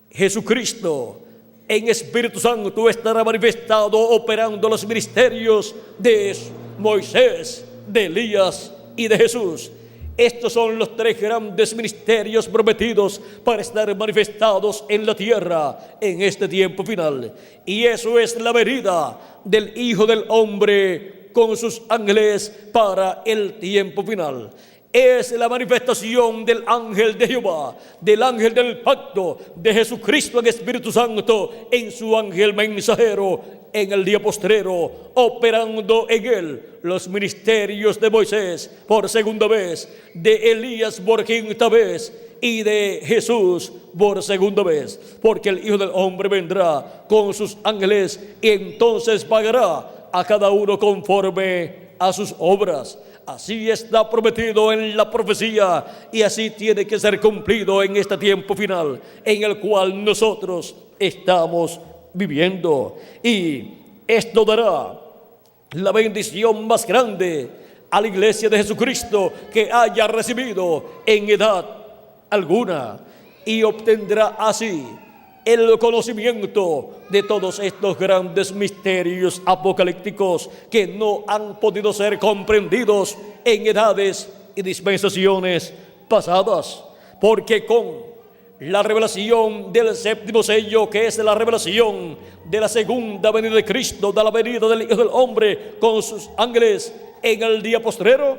Jesucristo en Espíritu Santo estará manifestado, operando los ministerios de Moisés, de Elías y de Jesús. Estos son los tres grandes ministerios prometidos para estar manifestados en la tierra en este tiempo final. Y eso es la venida del Hijo del Hombre con sus ángeles para el tiempo final. Es la manifestación del ángel de Jehová, del ángel del pacto de Jesucristo en Espíritu Santo, en su ángel mensajero en el día postrero, operando en él los ministerios de Moisés por segunda vez, de Elías por quinta vez y de Jesús por segunda vez, porque el Hijo del Hombre vendrá con sus ángeles y entonces pagará a cada uno conforme a sus obras. Así está prometido en la profecía y así tiene que ser cumplido en este tiempo final en el cual nosotros estamos viviendo. Y esto dará la bendición más grande a la iglesia de Jesucristo que haya recibido en edad alguna, y obtendrá así el conocimiento de todos estos grandes misterios apocalípticos que no han podido ser comprendidos en edades y dispensaciones pasadas, porque con la revelación del séptimo sello, que es la revelación de la segunda venida de Cristo, de la venida del Hijo del Hombre con sus ángeles en el día postrero,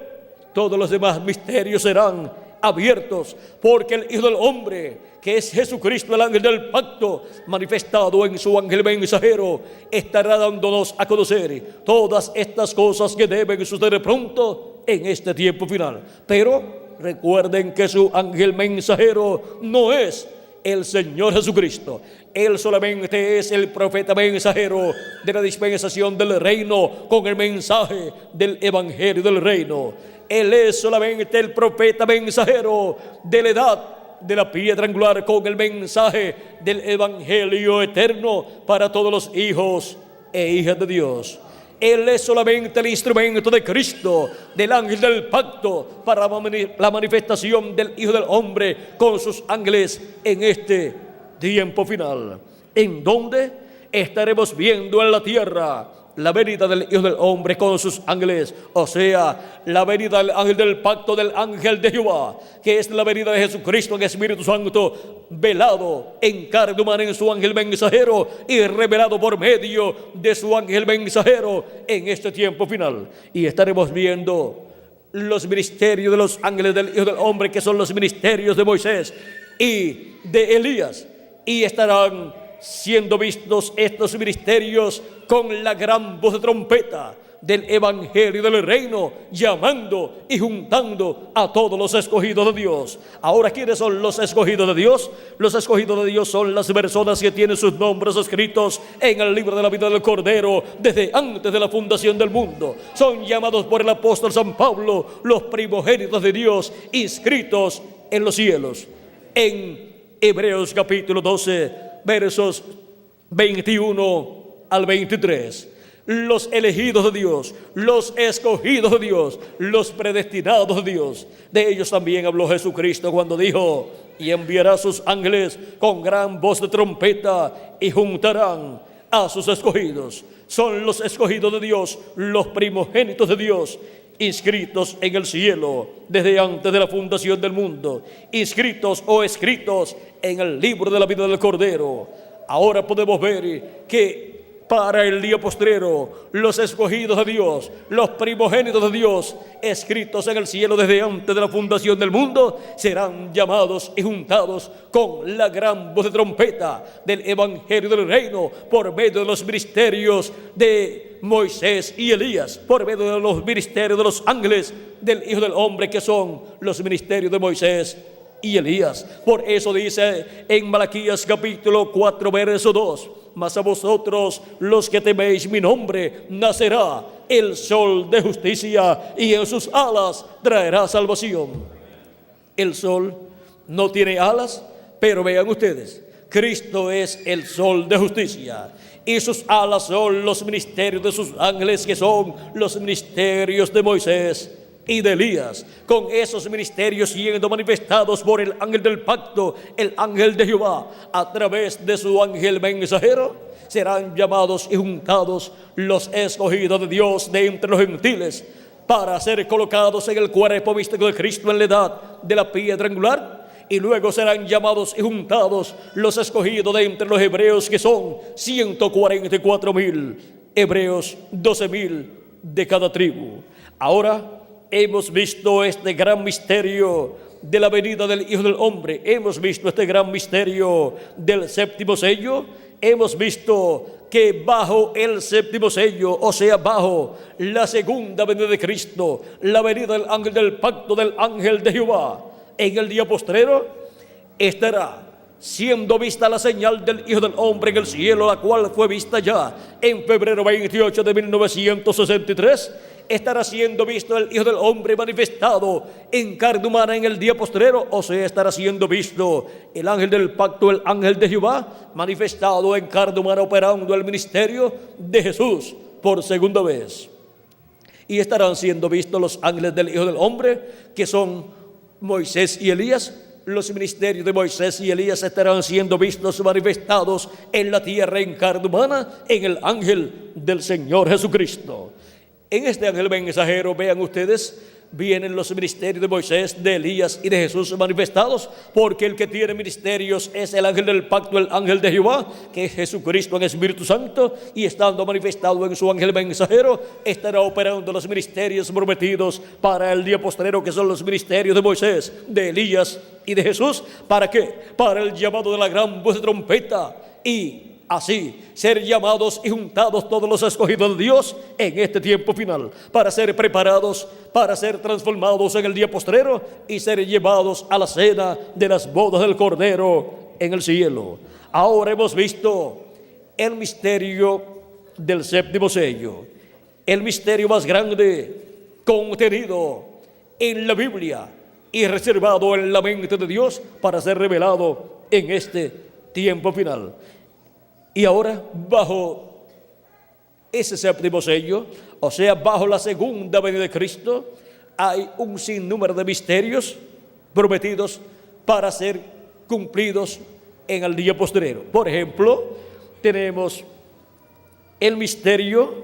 todos los demás misterios serán abiertos, porque el Hijo del Hombre, que es Jesucristo, el ángel del pacto, manifestado en su ángel mensajero, estará dándonos a conocer todas estas cosas que deben suceder pronto en este tiempo final. Pero recuerden que su ángel mensajero no es el Señor Jesucristo. Él solamente es el profeta mensajero de la dispensación del reino con el mensaje del evangelio del reino. Él es solamente el profeta mensajero de la edad de la piedra angular con el mensaje del evangelio eterno para todos los hijos e hijas de Dios. Él es solamente el instrumento de Cristo, del ángel del pacto, para la manifestación del Hijo del Hombre con sus ángeles en este tiempo final, en donde estaremos viendo en la tierra la venida del Hijo del Hombre con sus ángeles, o sea, la venida del ángel del pacto, del ángel de Jehová, que es la venida de Jesucristo en Espíritu Santo, velado en carne humana en su ángel mensajero y revelado por medio de su ángel mensajero en este tiempo final. Y estaremos viendo los ministerios de los ángeles del Hijo del Hombre, que son los ministerios de Moisés y de Elías, y estarán siendo vistos estos ministerios con la gran voz de trompeta del evangelio del reino, llamando y juntando a todos los escogidos de Dios. Ahora, ¿quiénes son los escogidos de Dios? Los escogidos de Dios son las personas que tienen sus nombres escritos en el libro de la vida del Cordero desde antes de la fundación del mundo. Son llamados por el apóstol San Pablo los primogénitos de Dios, inscritos en los cielos. En Hebreos capítulo 12, versos 21 al 23. Los elegidos de Dios, los escogidos de Dios, los predestinados de Dios. De ellos también habló Jesucristo cuando dijo: y enviará sus ángeles con gran voz de trompeta y juntarán a sus escogidos. Son los escogidos de Dios, los primogénitos de Dios, inscritos en el cielo desde antes de la fundación del mundo, inscritos o escritos en el libro de la vida del Cordero. Ahora podemos ver que para el día postrero, los escogidos de Dios, los primogénitos de Dios, escritos en el cielo desde antes de la fundación del mundo, serán llamados y juntados con la gran voz de trompeta del evangelio del reino, por medio de los ministerios de Moisés y Elías, por medio de los ministerios de los ángeles del Hijo del Hombre, que son los ministerios de Moisés y Elías. Por eso dice en Malaquías capítulo 4, verso 2: mas a vosotros, los que teméis mi nombre, nacerá el sol de justicia, y en sus alas traerá salvación. El sol no tiene alas, pero vean ustedes, Cristo es el sol de justicia, y sus alas son los ministerios de sus ángeles, que son los ministerios de Moisés y de Elías. Con esos ministerios siendo manifestados por el ángel del pacto, el ángel de Jehová, a través de su ángel mensajero, serán llamados y juntados los escogidos de Dios de entre los gentiles, para ser colocados en el cuerpo místico de Cristo en la edad de la piedra angular. Y luego serán llamados y juntados los escogidos de entre los hebreos, que son 144,000, hebreos 12,000 de cada tribu. Ahora hemos visto este gran misterio de la venida del Hijo del Hombre. Hemos visto este gran misterio del séptimo sello. Hemos visto que bajo el séptimo sello, o sea, bajo la segunda venida de Cristo, la venida del ángel del pacto, del ángel de Jehová, en el día postrero, estará siendo vista la señal del Hijo del Hombre en el cielo, la cual fue vista ya en febrero 28 de 1963. Estará siendo visto el Hijo del Hombre manifestado en carne humana en el día postrero, o sea, estará siendo visto el ángel del pacto, el ángel de Jehová, manifestado en carne humana, operando el ministerio de Jesús por segunda vez. Y estarán siendo vistos los ángeles del Hijo del Hombre, que son Moisés y Elías. Los ministerios de Moisés y Elías estarán siendo vistos manifestados en la tierra en carne humana, en el ángel del Señor Jesucristo. En este ángel mensajero, vean ustedes, vienen los ministerios de Moisés, de Elías y de Jesús manifestados, porque el que tiene ministerios es el ángel del pacto, el ángel de Jehová, que es Jesucristo en Espíritu Santo, y estando manifestado en su ángel mensajero, estará operando los ministerios prometidos para el día postrero, que son los ministerios de Moisés, de Elías y de Jesús. ¿Para qué? Para el llamado de la gran voz de trompeta, y así ser llamados y juntados todos los escogidos de Dios en este tiempo final, para ser preparados, para ser transformados en el día postrero y ser llevados a la cena de las bodas del Cordero en el cielo. Ahora hemos visto el misterio del séptimo sello, el misterio más grande contenido en la Biblia y reservado en la mente de Dios para ser revelado en este tiempo final. Y ahora, bajo ese séptimo sello, o sea, bajo la segunda venida de Cristo, hay un sinnúmero de misterios prometidos para ser cumplidos en el día postrero. Por ejemplo, tenemos el misterio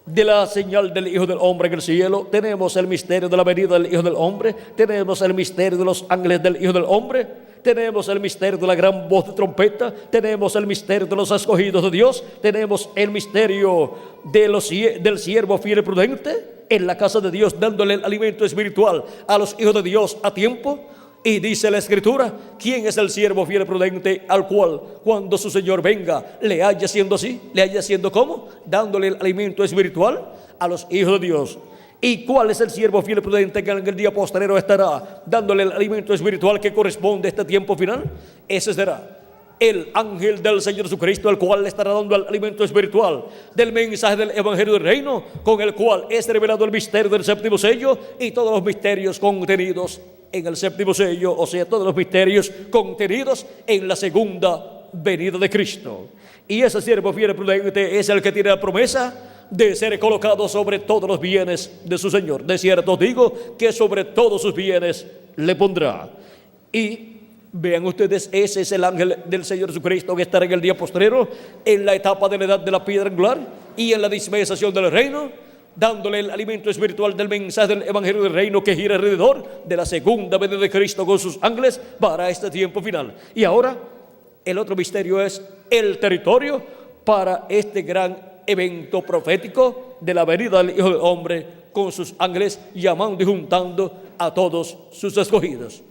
de la señal del Hijo del Hombre en el cielo, tenemos el misterio de la venida del Hijo del Hombre, tenemos el misterio de los ángeles del Hijo del Hombre, tenemos el misterio de la gran voz de trompeta, tenemos el misterio de los escogidos de Dios, tenemos el misterio de del siervo fiel y prudente en la casa de Dios, dándole el alimento espiritual a los hijos de Dios a tiempo. Y dice la Escritura, ¿quién es el siervo fiel y prudente al cual cuando su Señor venga le haya siendo así? ¿Le haya siendo cómo? Dándole el alimento espiritual a los hijos de Dios. ¿Y cuál es el siervo fiel y prudente que en el día postrero estará dándole el alimento espiritual que corresponde a este tiempo final? Ese será el ángel del Señor Jesucristo, el cual le estará dando el alimento espiritual del mensaje del Evangelio del Reino, con el cual es revelado el misterio del séptimo sello y todos los misterios contenidos en el séptimo sello, o sea, todos los misterios contenidos en la segunda venida de Cristo. Y ese siervo fiel y prudente es el que tiene la promesa de ser colocado sobre todos los bienes de su Señor. De cierto digo que sobre todos sus bienes le pondrá. Y vean ustedes, ese es el ángel del Señor Jesucristo que estará en el día postrero, en la etapa de la edad de la piedra angular y en la dispensación del reino, dándole el alimento espiritual del mensaje del Evangelio del Reino que gira alrededor de la segunda venida de Cristo con sus ángeles para este tiempo final. Y ahora, el otro misterio es el territorio para este gran evento profético de la venida del Hijo del Hombre con sus ángeles, llamando y juntando a todos sus escogidos.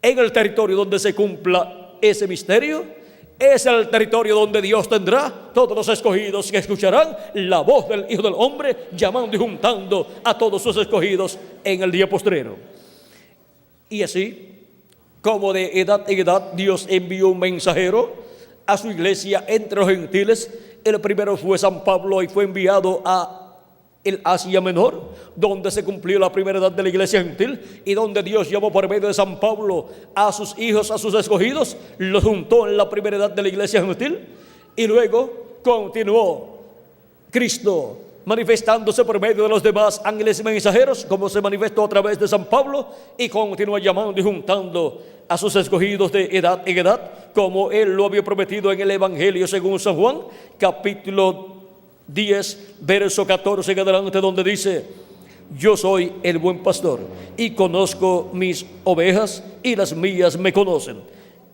En el territorio donde se cumpla ese misterio, es el territorio donde Dios tendrá todos los escogidos que escucharán la voz del Hijo del Hombre, llamando y juntando a todos sus escogidos en el día postrero. Y así, como de edad en edad Dios envió un mensajero a su iglesia entre los gentiles. El primero fue San Pablo y fue enviado a el Asia Menor, donde se cumplió la primera edad de la iglesia gentil y donde Dios llamó por medio de San Pablo a sus hijos, a sus escogidos, los juntó en la primera edad de la iglesia gentil. Y luego continuó Cristo manifestándose por medio de los demás ángeles mensajeros, como se manifestó a través de San Pablo, y continúa llamando y juntando a sus escogidos de edad en edad, como Él lo había prometido en el Evangelio según San Juan, capítulo 10, verso 14 en adelante, donde dice: yo soy el buen pastor y conozco mis ovejas y las mías me conocen,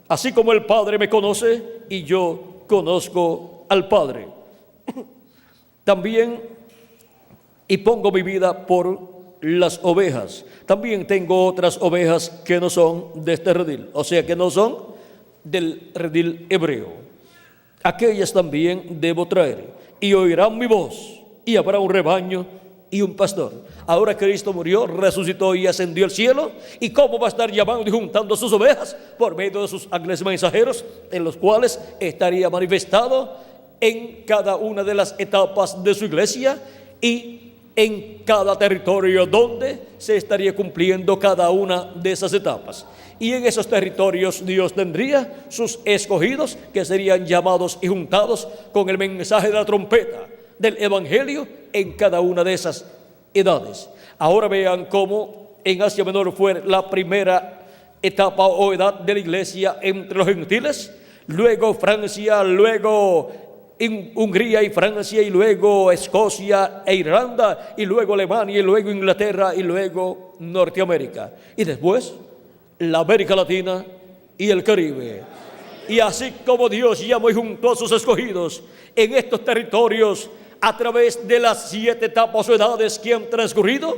así como el Padre me conoce y yo conozco al Padre. También, y pongo mi vida por las ovejas. También tengo otras ovejas que no son de este redil, o sea, que no son del redil hebreo. aquellas también debo traer, y oirán mi voz, y habrá un rebaño y un pastor. Ahora Cristo murió, resucitó y ascendió al cielo. ¿Y cómo va a estar llamando y juntando sus ovejas? Por medio de sus ángeles mensajeros, en los cuales estaría manifestado en cada una de las etapas de su iglesia y en cada territorio donde se estaría cumpliendo cada una de esas etapas. Y en esos territorios Dios tendría sus escogidos, que serían llamados y juntados con el mensaje de la trompeta del Evangelio en cada una de esas edades. Ahora vean cómo en Asia Menor fue la primera etapa o edad de la iglesia entre los gentiles, luego Francia, luego Hungría y Francia, y luego Escocia e Irlanda, y luego Alemania, y luego Inglaterra, y luego Norteamérica, y después la América Latina y el Caribe. Y así como Dios llamó y juntó a sus escogidos en estos territorios a través de las 7 etapas o edades que han transcurrido,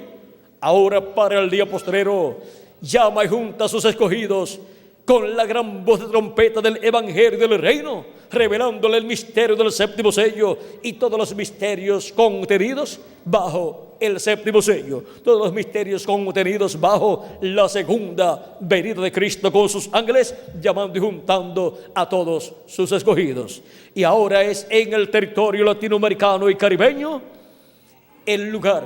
ahora para el día postrero llama y junta a sus escogidos con la gran voz de trompeta del Evangelio del Reino, revelándole el misterio del séptimo sello y todos los misterios contenidos bajo el séptimo sello, todos los misterios contenidos bajo la segunda venida de Cristo con sus ángeles, llamando y juntando a todos sus escogidos. Y ahora es en el territorio latinoamericano y caribeño el lugar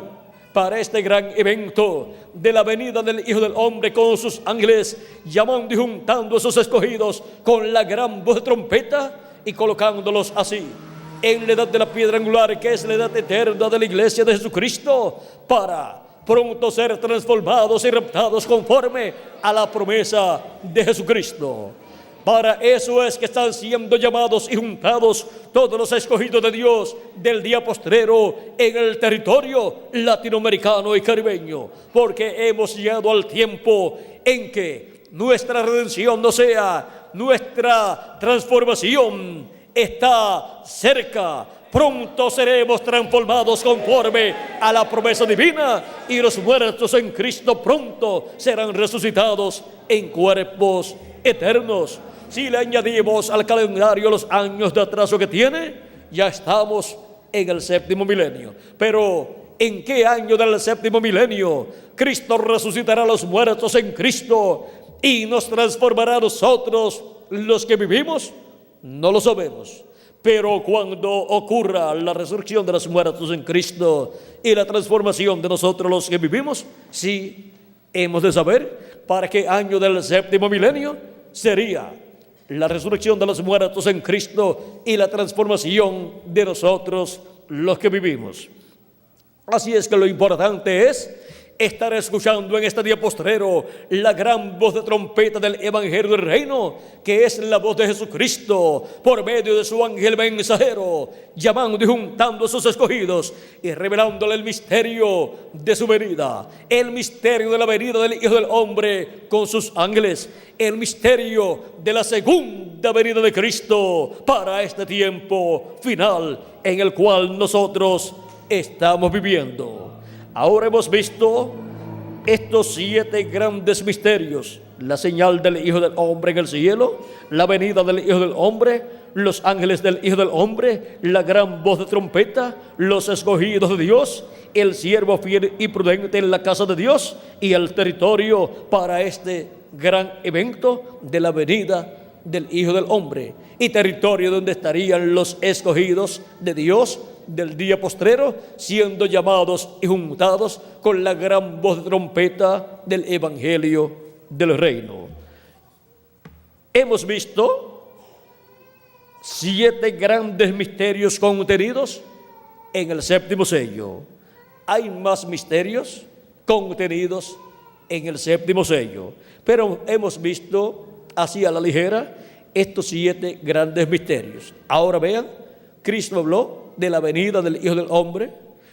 para este gran evento de la venida del Hijo del Hombre con sus ángeles, llamando y juntando a sus escogidos con la gran voz de trompeta y colocándolos así en la edad de la piedra angular, que es la edad eterna de la iglesia de Jesucristo, para pronto ser transformados y raptados conforme a la promesa de Jesucristo. Para eso es que están siendo llamados y juntados todos los escogidos de Dios del día postrero en el territorio latinoamericano y caribeño, porque hemos llegado al tiempo en que nuestra redención, no sea nuestra transformación, está cerca. Pronto seremos transformados conforme a la promesa divina, y los muertos en Cristo pronto serán resucitados en cuerpos eternos. Si le añadimos al calendario los años de atraso que tiene, ya estamos en el séptimo milenio. Pero ¿en qué año del séptimo milenio Cristo resucitará a los muertos en Cristo y nos transformará a nosotros los que vivimos? No lo sabemos. Pero cuando ocurra la resurrección de los muertos en Cristo y la transformación de nosotros los que vivimos, sí hemos de saber para qué año del séptimo milenio sería la resurrección de los muertos en Cristo y la transformación de nosotros los que vivimos. Así es que lo importante es estar escuchando en este día postrero la gran voz de trompeta del Evangelio del Reino, que es la voz de Jesucristo por medio de su ángel mensajero, llamando y juntando a sus escogidos y revelándole el misterio de su venida, el misterio de la venida del Hijo del Hombre con sus ángeles, el misterio de la segunda venida de Cristo para este tiempo final en el cual nosotros estamos viviendo. Ahora hemos visto estos 7 grandes misterios: la señal del Hijo del Hombre en el cielo, la venida del Hijo del Hombre, los ángeles del Hijo del Hombre, la gran voz de trompeta, los escogidos de Dios, el siervo fiel y prudente en la casa de Dios, y el territorio para este gran evento de la venida del Hijo del Hombre, y territorio donde estarían los escogidos de Dios del día postrero, siendo llamados y juntados con la gran voz de trompeta del Evangelio del Reino. Hemos visto 7 grandes misterios contenidos en el séptimo sello. Hay más misterios contenidos en el séptimo sello, pero hemos visto así a la ligera estos 7 grandes misterios. Ahora vean, Cristo habló de la venida del Hijo del Hombre.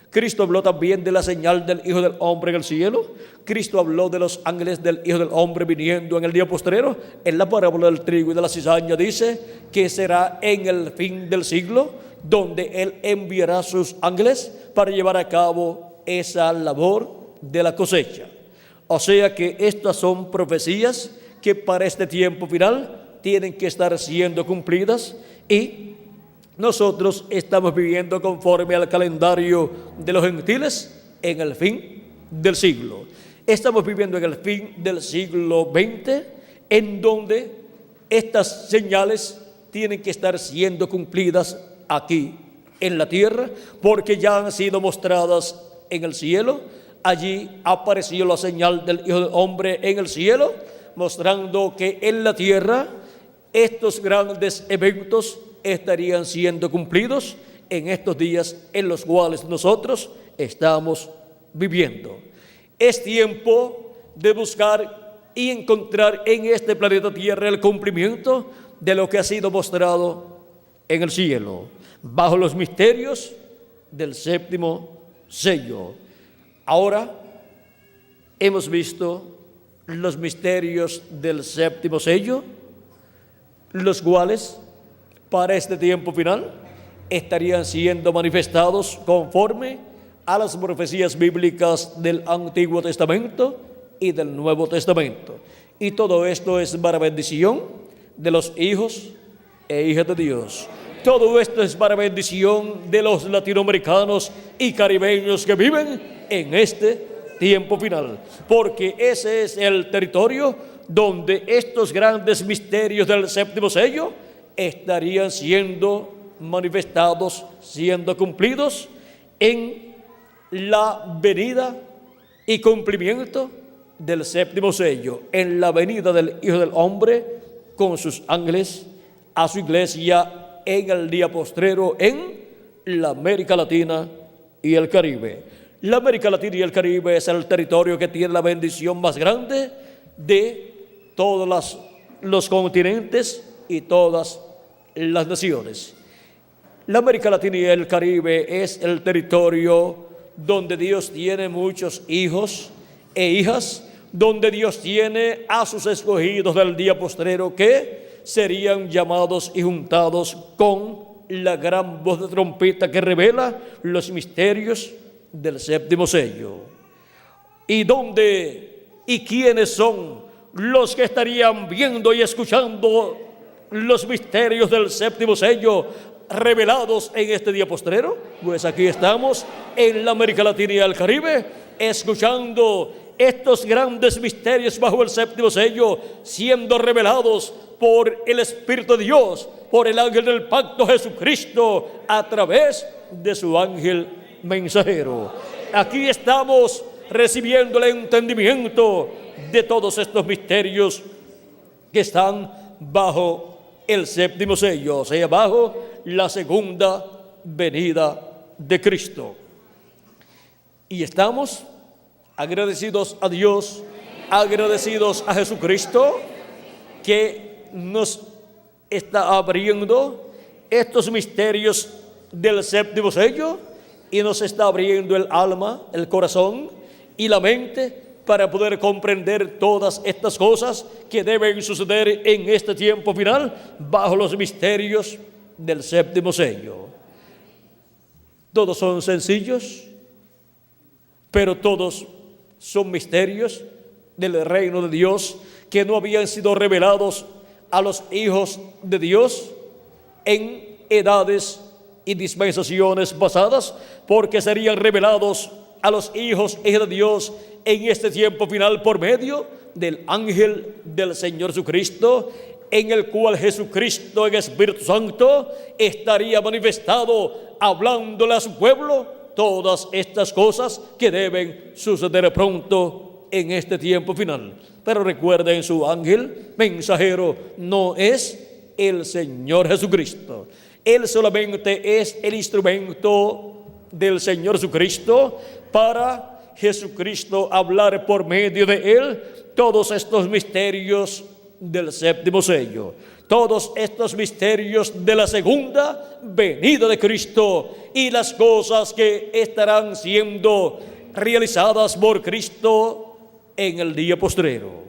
Cristo habló también de la señal del Hijo del Hombre en el cielo. Cristo habló de los ángeles del Hijo del Hombre viniendo en el día postrero. En la parábola del trigo y de la cizaña dice que será en el fin del siglo, donde Él enviará sus ángeles para llevar a cabo esa labor de la cosecha. O sea que estas son profecías que para este tiempo final tienen que estar siendo cumplidas, y nosotros estamos viviendo conforme al calendario de los gentiles en el fin del siglo. Estamos viviendo en el fin del siglo XX, en donde estas señales tienen que estar siendo cumplidas aquí en la tierra, porque ya han sido mostradas en el cielo. Allí apareció la señal del Hijo del Hombre en el cielo, mostrando que en la tierra estos grandes eventos estarían siendo cumplidos en estos días en los cuales nosotros estamos viviendo. Es tiempo de buscar y encontrar en este planeta Tierra el cumplimiento de lo que ha sido mostrado en el cielo, bajo los misterios del séptimo sello. Ahora hemos visto los misterios del séptimo sello, los cuales para este tiempo final estarían siendo manifestados conforme a las profecías bíblicas del Antiguo Testamento y del Nuevo Testamento. Y todo esto es para bendición de los hijos e hijas de Dios. Todo esto es para bendición de los latinoamericanos y caribeños que viven en este tiempo final, porque ese es el territorio donde estos grandes misterios del séptimo sello estarían siendo manifestados, siendo cumplidos en la venida y cumplimiento del séptimo sello, en la venida del Hijo del Hombre con sus ángeles a su iglesia en el día postrero en la América Latina y el Caribe. La América Latina y el Caribe es el territorio que tiene la bendición más grande de todos los continentes y todas las naciones. La América Latina y el Caribe es el territorio donde Dios tiene muchos hijos e hijas, donde Dios tiene a sus escogidos del día postrero que serían llamados y juntados con la gran voz de trompeta que revela los misterios del séptimo sello. ¿Y dónde y quiénes son los que estarían viendo y escuchando los misterios del séptimo sello revelados en este día postrero? Pues aquí estamos en la América Latina y el Caribe, escuchando estos grandes misterios bajo el séptimo sello siendo revelados por el Espíritu de Dios, por el ángel del pacto Jesucristo, a través de su ángel mensajero. Aquí estamos recibiendo el entendimiento de todos estos misterios que están bajo el séptimo sello, o sea, bajo la segunda venida de Cristo. Y estamos agradecidos a Dios, agradecidos a Jesucristo, que nos está abriendo estos misterios del séptimo sello y nos está abriendo el alma, el corazón y la mente para poder comprender todas estas cosas que deben suceder en este tiempo final bajo los misterios del séptimo sello. Todos son sencillos, pero todos son misterios del reino de Dios que no habían sido revelados a los hijos de Dios en edades y dispensaciones pasadas, porque serían revelados a los hijos e hijas de Dios en este tiempo final por medio del ángel del Señor Jesucristo, en el cual Jesucristo en Espíritu Santo estaría manifestado, hablándole a su pueblo todas estas cosas que deben suceder pronto en este tiempo final. Pero recuerden, su ángel mensajero no es el Señor Jesucristo. Él solamente es el instrumento del Señor Jesucristo para Jesucristo hablar por medio de él todos estos misterios del séptimo sello, todos estos misterios de la segunda venida de Cristo y las cosas que estarán siendo realizadas por Cristo en el día postrero.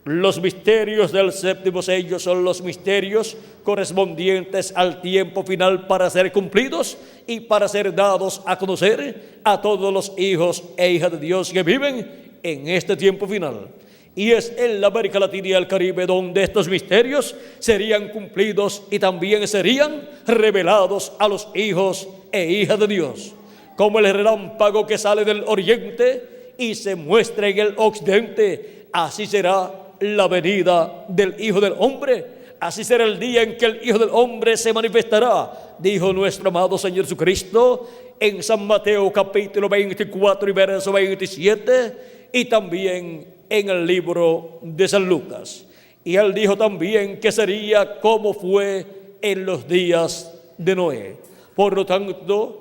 Los misterios del séptimo sello son los misterios correspondientes al tiempo final para ser cumplidos y para ser dados a conocer a todos los hijos e hijas de Dios que viven en este tiempo final. Y es en la América Latina y el Caribe donde estos misterios serían cumplidos y también serían revelados a los hijos e hijas de Dios. Como el relámpago que sale del oriente y se muestra en el occidente, así será la venida del Hijo del Hombre. Así será el día en que el Hijo del Hombre se manifestará, dijo nuestro amado Señor Jesucristo en San Mateo capítulo 24 y verso 27, y también en el libro de San Lucas. Y él dijo también que sería como fue en los días de Noé. Por lo tanto,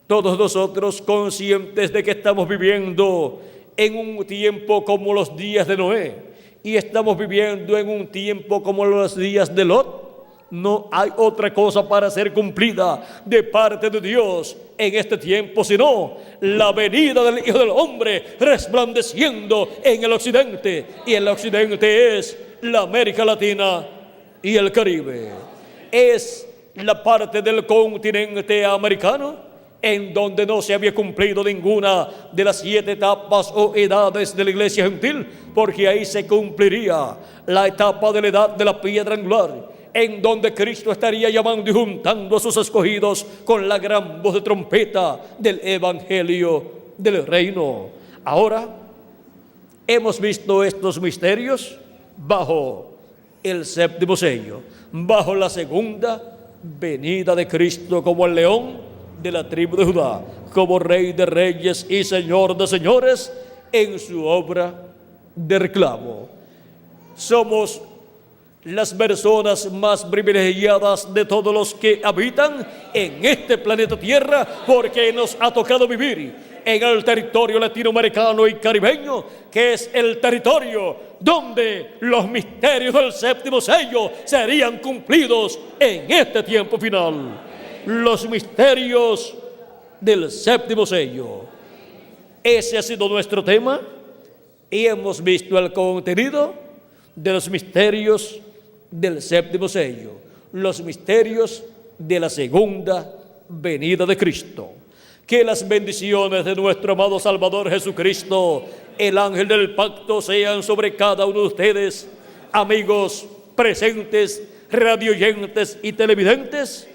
todos nosotros conscientes de que estamos viviendo en un tiempo como los días de Noé, y estamos viviendo en un tiempo como los días de Lot, no hay otra cosa para ser cumplida de parte de Dios en este tiempo, sino la venida del Hijo del Hombre resplandeciendo en el occidente. Y el occidente es la América Latina y el Caribe. Es la parte del continente americano en donde no se había cumplido ninguna de las 7 etapas o edades de la iglesia gentil, porque ahí se cumpliría la etapa de la edad de la piedra angular, en donde Cristo estaría llamando y juntando a sus escogidos con la gran voz de trompeta del evangelio del reino. Ahora hemos visto estos misterios bajo el séptimo sello, bajo la segunda venida de Cristo como el león de la tribu de Judá, como Rey de reyes y Señor de señores en su obra de reclamo. Somos las personas más privilegiadas de todos los que habitan en este planeta Tierra, porque nos ha tocado vivir en el territorio latinoamericano y caribeño, que es el territorio donde los misterios del séptimo sello serían cumplidos en este tiempo final. Los misterios del séptimo sello. Ese ha sido nuestro tema y hemos visto el contenido de los misterios del séptimo sello, los misterios de la segunda venida de Cristo. Que las bendiciones de nuestro amado Salvador Jesucristo, el ángel del pacto, sean sobre cada uno de ustedes, amigos presentes, radioyentes y televidentes,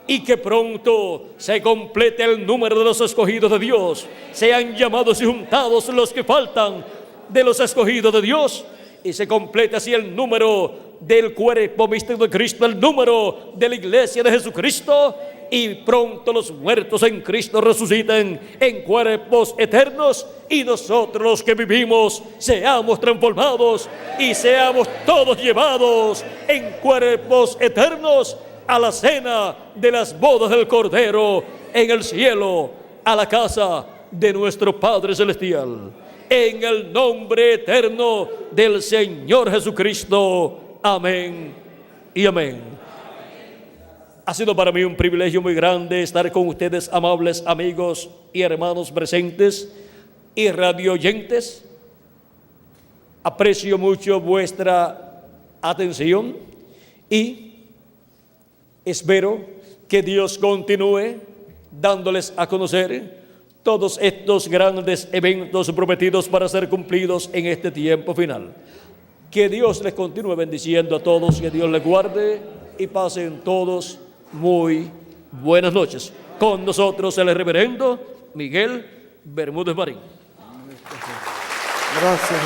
y que pronto se complete el número de los escogidos de Dios, sean llamados y juntados los que faltan de los escogidos de Dios, y se complete así el número del cuerpo místico de Cristo, el número de la iglesia de Jesucristo, y pronto los muertos en Cristo resuciten en cuerpos eternos, y nosotros los que vivimos seamos transformados y seamos todos llevados en cuerpos eternos a la cena de las bodas del Cordero en el cielo, a la casa de nuestro Padre Celestial. En el nombre eterno del Señor Jesucristo. Amén y amén. Ha sido para mí un privilegio muy grande estar con ustedes, amables amigos y hermanos presentes y radioyentes. Aprecio mucho vuestra atención y espero que Dios continúe dándoles a conocer todos estos grandes eventos prometidos para ser cumplidos en este tiempo final. Que Dios les continúe bendiciendo a todos, que Dios les guarde y pasen todos muy buenas noches. Con nosotros el reverendo Miguel Bermúdez Marín. Gracias.